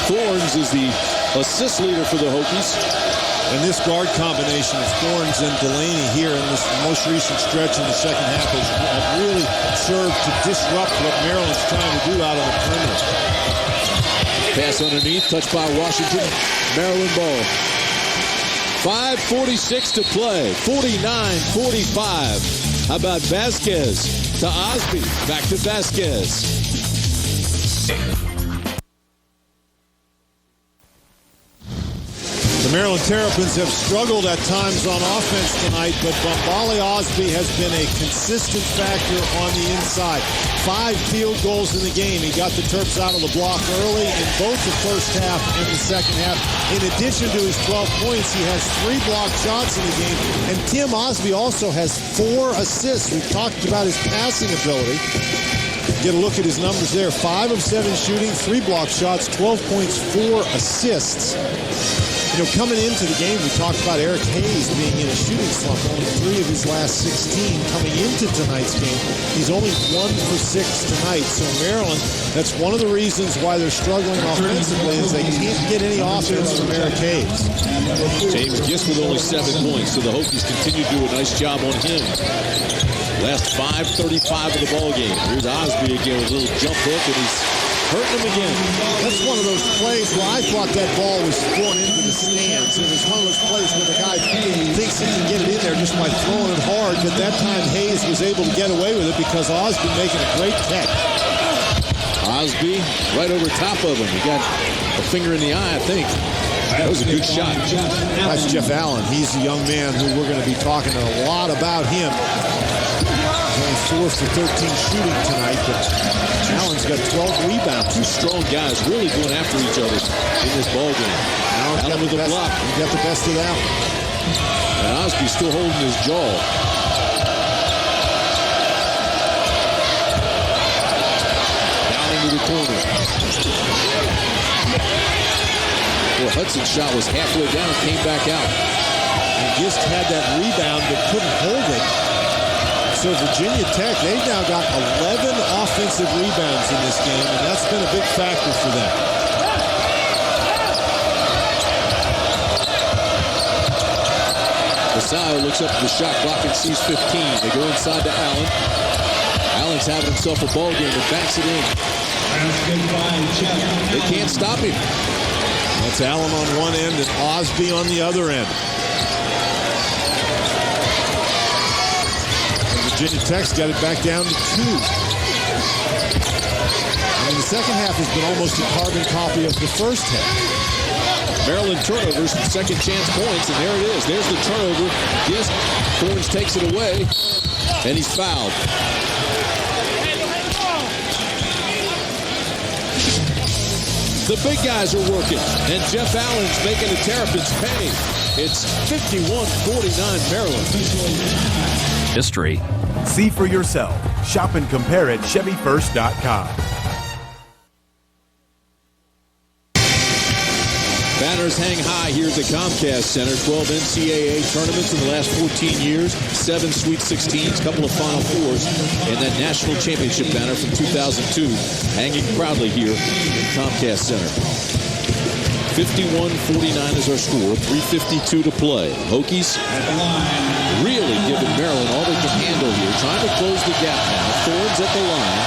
Thorns is the assist leader for the Hokies. And this guard combination of Thorns and Delaney here in this most recent stretch in the second half has really served to disrupt what Maryland's trying to do out on the perimeter. Pass underneath, touched by Washington. Maryland ball. 5:46 to play. 49-45. How about Vasquez to Osby? Back to Vasquez. The Maryland Terrapins have struggled at times on offense tonight, but Bombali Osby has been a consistent factor on the inside. 5 field goals in the game. He got the Terps out of the block early in both the first half and the second half. In addition to his 12 points, he has 3 blocked shots in the game. And Tim Osby also has 4 assists. We've talked about his passing ability. Get a look at his numbers there. 5 of 7 shooting, 3 blocked shots, 12 points, 4 assists. You know, coming into the game, we talked about Eric Hayes being in a shooting slump. Only 3 of his last 16 coming into tonight's game. He's only 1 for 6 tonight. So Maryland, that's one of the reasons why they're struggling offensively is they can't get any offense from Eric Hayes. James Gist with only 7 points, so the Hokies continue to do a nice job on him. Last 5:35 of the ball game. Here's Osby again with a little jump hook, and he's hurting him again. That's one of those plays where I thought that ball was thrown into the stands. It was one of those plays where the guy thinks he can get it in there just by throwing it hard, but that time Hayes was able to get away with it because Osby making a great catch. Osby right over top of him. He got a finger in the eye, I think. That was a good shot. That's Jeff Allen. He's the young man who we're going to be talking a lot about him. Only 4 for 13 shooting tonight, but Allen's got 12 rebounds. Two strong guys really going after each other in this ball game. Allen with a block. He got the best of that. And Osby still holding his jaw. Down into the corner. Well, Hudson's shot was halfway down, came back out. And just had that rebound but couldn't hold it. So Virginia Tech, they've now got 11 offensive rebounds in this game, and that's been a big factor for them. Vasquez looks up at the shot clock and sees 15. They go inside to Allen. Allen's having himself a ball game and backs it in. They can't stop him. That's Allen on one end and Osby on the other end. And Virginia Tech's got it back down to 2. And the second half has been almost a carbon copy of the first half. Maryland turnovers, second chance points, and there it is. There's the turnover. Gist, Thorns takes it away, and he's fouled. The big guys are working, and Jeff Allen's making the Terrapins pay. It's 51-49 Maryland. History. See for yourself. Shop and compare at ChevyFirst.com. Banners hang high here at the Comcast Center. 12 NCAA tournaments in the last 14 years, 7 Sweet 16s, couple of Final Fours, and that national championship banner from 2002 hanging proudly here in Comcast Center. 51-49 is our score, 3:52 to play. Hokies really giving Maryland all they can handle here, trying to close the gap now. Thorns at the line.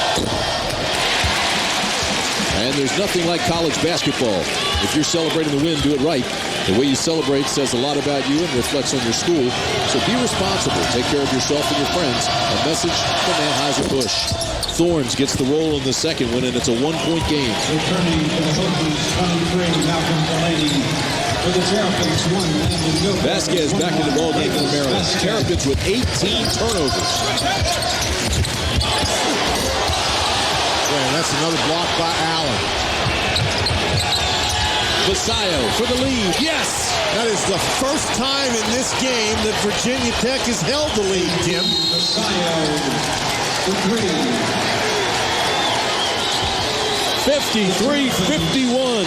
And there's nothing like college basketball. If you're celebrating the win, do it right. The way you celebrate says a lot about you and reflects on your school. So be responsible. Take care of yourself and your friends. A message from Anheuser-Busch. Thorns gets the roll in the second one, and it's a one-point game. Returning for the Hokies, 23, Malcolm Delaney. For the Terrapins, 1. Vasquez back in the ball game for Maryland. Terrapins with 18 turnovers. And that's another block by Allen. Vasquez for the lead. Yes! That is the first time in this game that Virginia Tech has held the lead, Tim. For 3. 53-51.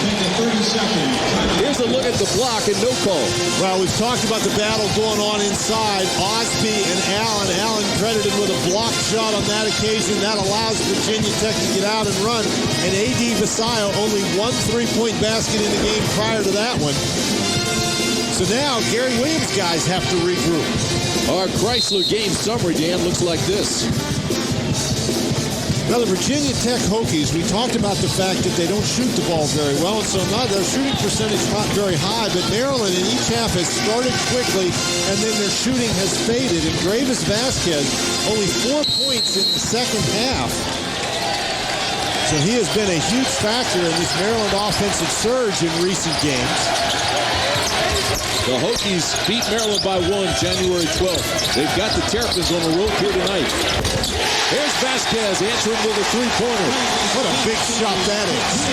Here's a look at the block and no call. Well, we've talked about the battle going on inside. Osby and Allen. Allen credited with a block shot on that occasion. That allows Virginia Tech to get out and run. And A.D. Vasquez only 1 3-point basket in the game prior to that one. So now Gary Williams' guys have to regroup. Our Chrysler game summary, Dan, looks like this. Now, the Virginia Tech Hokies, we talked about the fact that they don't shoot the ball very well, and so their shooting percentage not very high, but Maryland in each half has started quickly, and then their shooting has faded, and Greivis Vasquez only 4 points in the second half. So he has been a huge factor in this Maryland offensive surge in recent games. The Hokies beat Maryland by 1 January 12th. They've got the Terrapins on the road here tonight. Here's Vasquez answering with a three-pointer. What a big shot that is.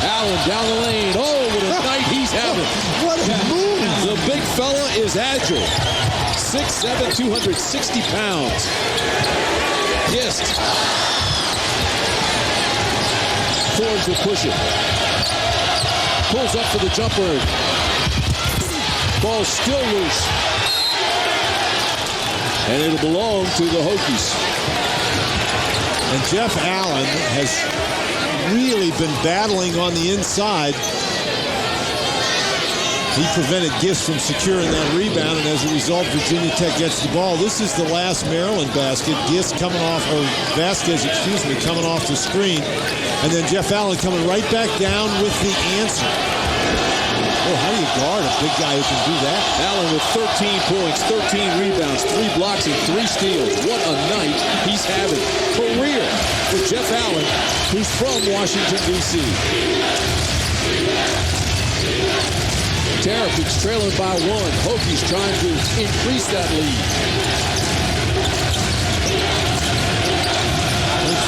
Allen down the lane. Oh, what a night he's having. What a move. The big fella is agile. 6'7", 260 pounds. Gist. Thorns will push it. Pulls up for the jumper. Ball still loose. And it'll belong to the Hokies. And Jeff Allen has really been battling on the inside. He prevented Gist from securing that rebound, and as a result, Virginia Tech gets the ball. This is the last Maryland basket. Gist coming off, or Vasquez, coming off the screen. And then Jeff Allen coming right back down with the answer. Oh, how do you guard a big guy who can do that? Allen with 13 points, 13 rebounds, 3 blocks, and 3 steals. What a night he's having. Career for Jeff Allen, who's from Washington, D.C. Terrapins trailing by 1. Hokies trying to increase that lead.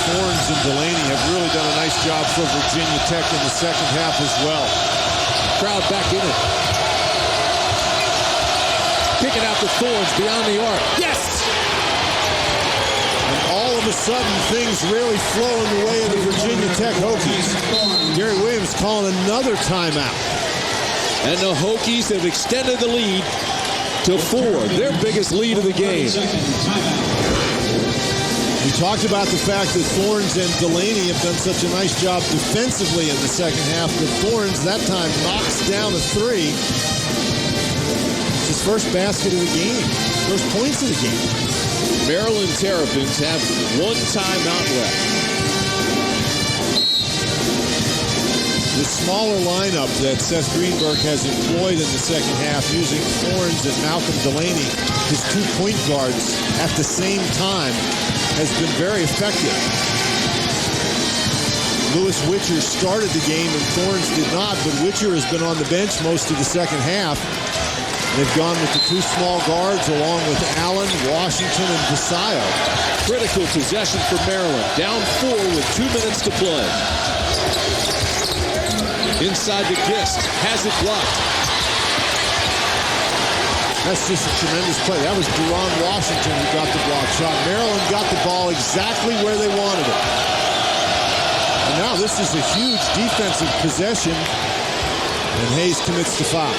Thorns and Delaney have really done a nice job for Virginia Tech in the second half as well. Crowd back in it. Kick it out to Thorns beyond the arc. Yes! And all of a sudden, things really flow in the way of the Virginia Tech Hokies. Gary Williams calling another timeout. And the Hokies have extended the lead to 4, their biggest lead of the game. We talked about the fact that Thorns and Delaney have done such a nice job defensively in the second half, but Thorns that time knocks down a 3. It's his first basket of the game, first points of the game. Maryland Terrapins have 1 timeout left. The smaller lineup that Seth Greenberg has employed in the second half, using Thorns and Malcolm Delaney, his 2 point guards, at the same time, has been very effective. Lewis Witcher started the game and Thorns did not, but Witcher has been on the bench most of the second half. They've gone with the 2 small guards along with Allen, Washington, and Vasquez. Critical possession for Maryland. Down 4 with 2 minutes to play. Inside the Gist. Has it blocked. That's just a tremendous play. That was Deron Washington who got the block shot. Maryland got the ball exactly where they wanted it. And now this is a huge defensive possession. And Hayes commits the foul.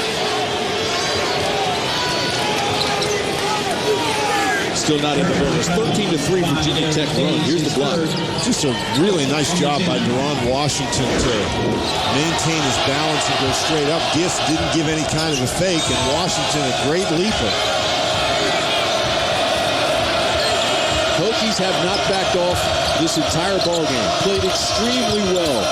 Still not in the bonus. 13-3 Virginia Tech run. Here's the block. Just a really nice job by Deron Washington to maintain his balance and go straight up. Gist didn't give any kind of a fake, and Washington a great leaper. Hokies have not backed off this entire ballgame. Played extremely well.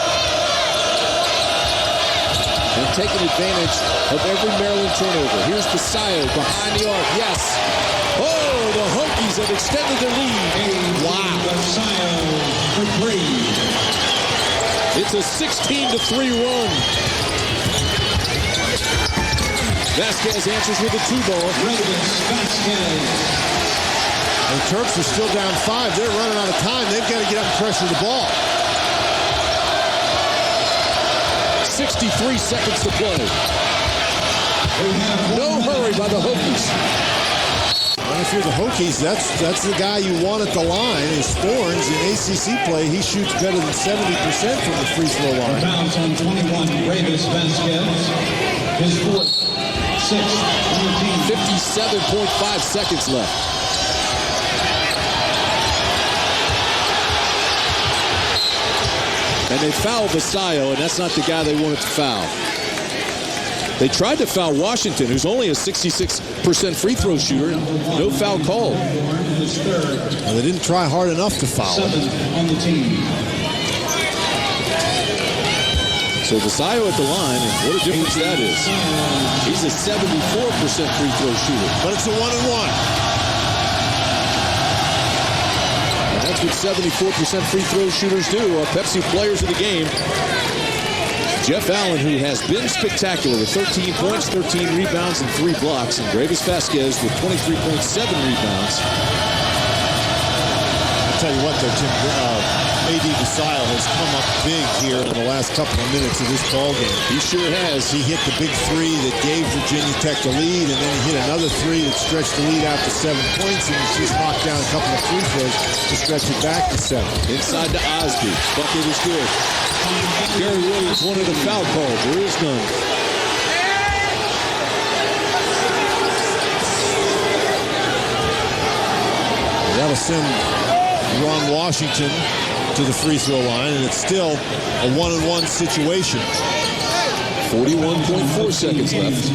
And taking advantage of every Maryland turnover. Here's Vasquez behind the arc. Yes. Oh, the Hokies have extended the lead. Wow. It's a 16-3 run. Vasquez answers with a 2-ball. The Terps are still down 5. They're running out of time. They've got to get up and pressure the ball. 63 seconds to play. No hurry by the Hokies. And if you're the Hokies, that's the guy you want at the line is Thorns. In ACC play, he shoots better than 70% from the free throw line. Bounce on 21, Greivis, Vasquez. His 4th, 6th, 19. 57.5 seconds left. And they foul Vasquez, and that's not the guy they wanted to foul. They tried to foul Washington, who's only a 66% free throw shooter. No foul called. Well, they didn't try hard enough to foul him. 7th on the team. So Vasquez at the line, and what a difference that is. He's a 74% free throw shooter. But it's a 1-and-1. That's what 74% free throw shooters do. Our Pepsi players of the game. Jeff Allen, who has been spectacular with 13 points, 13 rebounds, and 3 blocks. And Greivis Vasquez with 23.7 rebounds. I'll tell you what, though, Tim, A.D. Vasquez has come up big here in the last couple of minutes of this ballgame. He sure has. He hit the big 3 that gave Virginia Tech the lead, and then he hit another 3 that stretched the lead out to 7 points, and he's just knocked down a couple of free throws to stretch it back to 7. Inside to Osby. Bucket is good. Gary Williams wanted a foul call. There is none. That'll send Ron Washington to the free throw line, and it's still a 1-and-1 situation. 41.4 seconds left.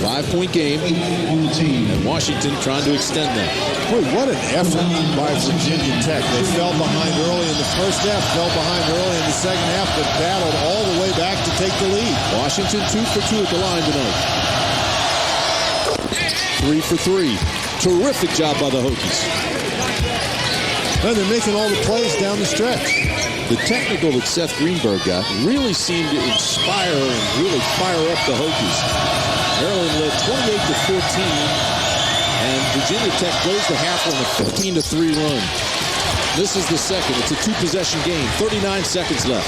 5-point game. And Washington trying to extend that. Boy, what an effort by Virginia Tech. They fell behind early in the first half, fell behind early in the second half, but battled all the way back to take the lead. Washington 2 for 2 at the line tonight. 3 for 3. Terrific job by the Hokies. And they're making all the plays down the stretch. The technical that Seth Greenberg got really seemed to inspire and really fire up the Hokies. Maryland led 28-14, and Virginia Tech goes to half on a 15-3 run. This is the second. It's a two-possession game. 39 seconds left.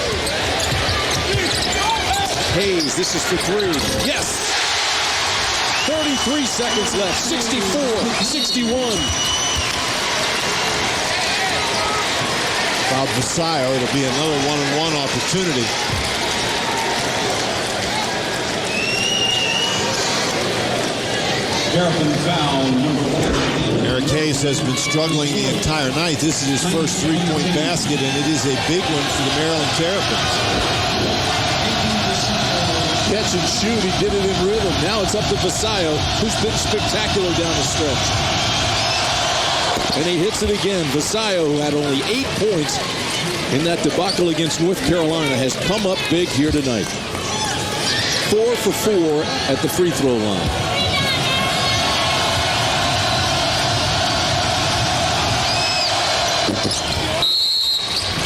Hayes, this is for three. Yes! 33 seconds left. 64-61. Bob Vasquez, it'll be another one-on-one opportunity. Terrapin foul number 14. Eric Hayes has been struggling the entire night. This is his first three-point basket, and it is a big one for the Maryland Terrapins. Catch and shoot. He did it in rhythm. Now it's up to Vasquez, who's been spectacular down the stretch. And he hits it again. Vasquez, who had only 8 points in that debacle against North Carolina, has come up big here tonight. 4 for 4 at the free throw line.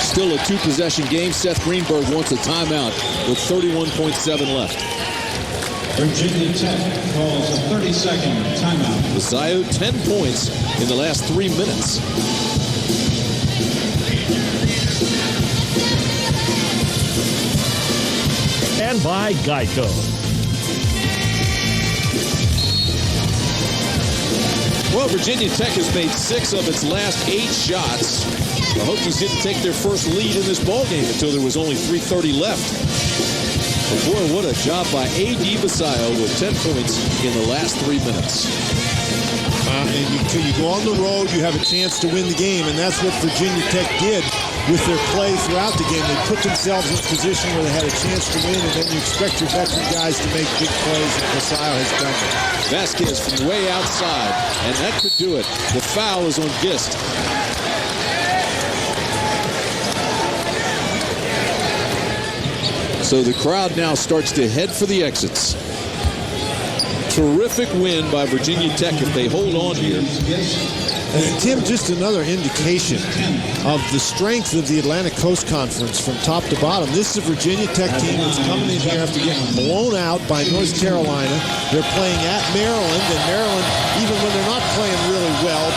Still a two-possession game. Seth Greenberg wants a timeout with 31.7 left. Virginia Tech calls a 30-second timeout. Vasquez, 10 points in the last 3 minutes. And by Geico. Well, Virginia Tech has made 6 of its last 8 shots. The Hokies didn't take their first lead in this ballgame until there was only 3:30 left. But boy, what a job by A.D. Vasquez with 10 points in the last 3 minutes. And you go on the road, you have a chance to win the game, and that's what Virginia Tech did with their play throughout the game. They put themselves in a position where they had a chance to win, and then you expect your veteran guys to make big plays, and Vasquez has done it. Vasquez from way outside, and that could do it. The foul is on Gist. So the crowd now starts to head for the exits. Terrific win by Virginia Tech if they hold on here. And Tim, just another indication of the strength of the Atlantic Coast Conference from top to bottom. This is a Virginia Tech team that's coming in here after getting blown out by North Carolina. They're playing at Maryland, and Maryland, even when they're not playing really well,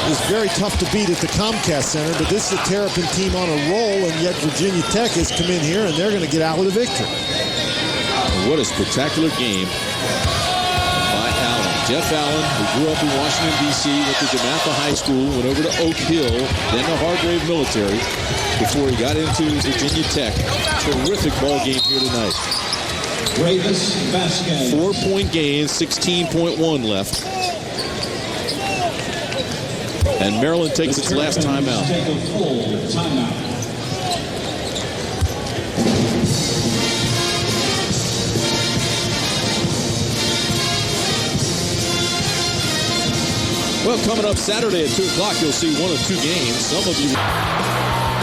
is very tough to beat at the Comcast Center. But this is a Terrapin team on a roll, and yet Virginia Tech has come in here, and they're going to get out with a victory. What a spectacular game by Allen. Jeff Allen, who grew up in Washington, D.C., went to DeMatha High School, went over to Oak Hill, then to Hargrave Military, before he got into Virginia Tech. Terrific ball game here tonight. Greivis, Vasquez. 4-point game, 16.1 left. And Maryland takes its last timeout. Take a full timeout. Well, coming up Saturday at 2 o'clock, you'll see one of 2 games. Some of you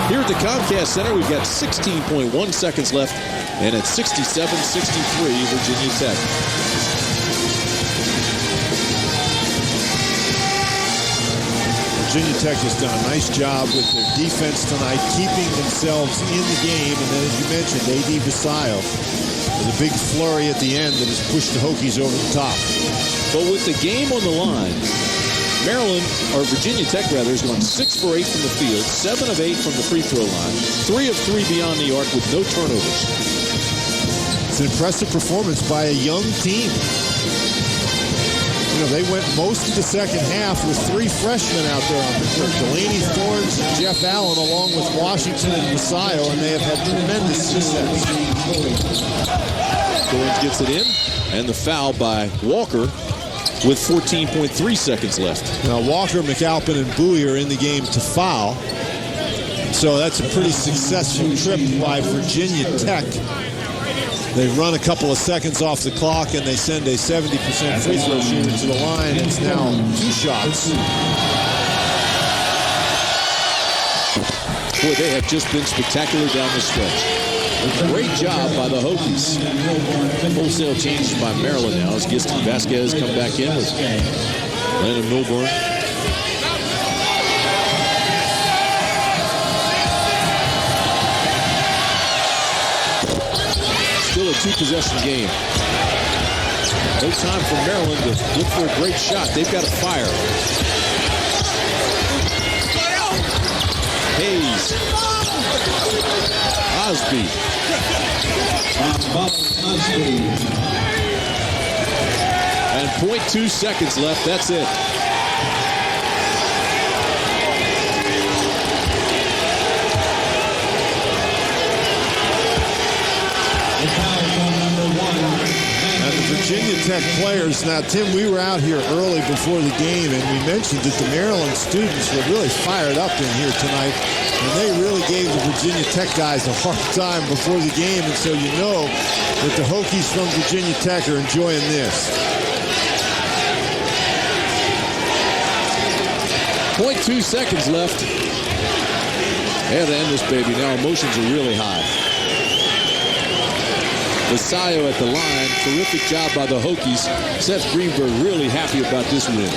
here at the Comcast Center, we've got 16.1 seconds left, and it's 67-63 Virginia Tech. Virginia Tech has done a nice job with their defense tonight, keeping themselves in the game. And then, as you mentioned, A.D. Vasquez with a big flurry at the end that has pushed the Hokies over the top. But with the game on the line, Virginia Tech has gone 6 for 8 from the field, 7 of 8 from the free throw line, 3 of 3 beyond the arc with no turnovers. It's an impressive performance by a young team. You know, they went most of the second half with 3 freshmen out there on the court. Delaney, Thorns, and Jeff Allen, along with Washington and Vasquez, and they have had tremendous success. Thorns gets it in, and the foul by Walker with 14.3 seconds left. Now, Walker, McAlpin, and Bowie are in the game to foul. So that's a pretty successful trip by Virginia Tech. They run a couple of seconds off the clock, and they send a 70% free throw shooter to the line. It's now 2 shots. Boy, they have just been spectacular down the stretch. Great job by the Hokies. Wholesale changes by Maryland now as Gist and Vasquez come back in with Landon Milburn. Still a two-possession game. No time for Maryland to look for a great shot. They've got to fire. Hayes. Osby. And 0.2 seconds left. That's it. Virginia Tech players. Now, Tim, we were out here early before the game, and we mentioned that the Maryland students were really fired up in here tonight, and they really gave the Virginia Tech guys a hard time before the game, and so you know that the Hokies from Virginia Tech are enjoying this. 0.2 seconds left. They had to end this baby. Now emotions are really high. Vasquez at the line. Terrific job by the Hokies. Seth Greenberg really happy about this win.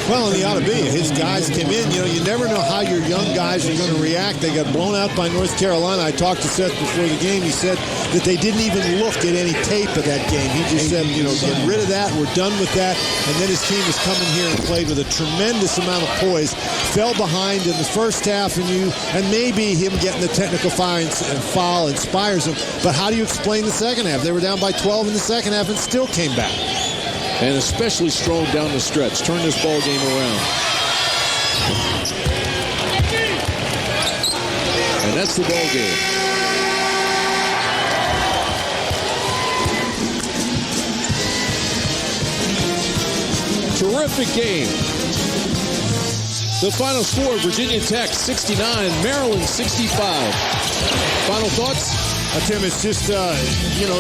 Well, and he ought to be. His guys came in. You know, you never know how your young guys are going to react. They got blown out by North Carolina. I talked to Seth before the game. He said that they didn't even look at any tape of that game. He just said, you know, get rid of that. We're done with that. And then his team has come in here and played with a tremendous amount of poise. Fell behind in the first half, and maybe him getting the technical foul inspires him. But how do you explain the second half? They were down by 12 in the second half and still came back. And especially strong down the stretch. Turn this ball game around. And that's the ball game. Terrific game. The final score, Virginia Tech 69, Maryland 65. Final thoughts? Tim, it's just, you know,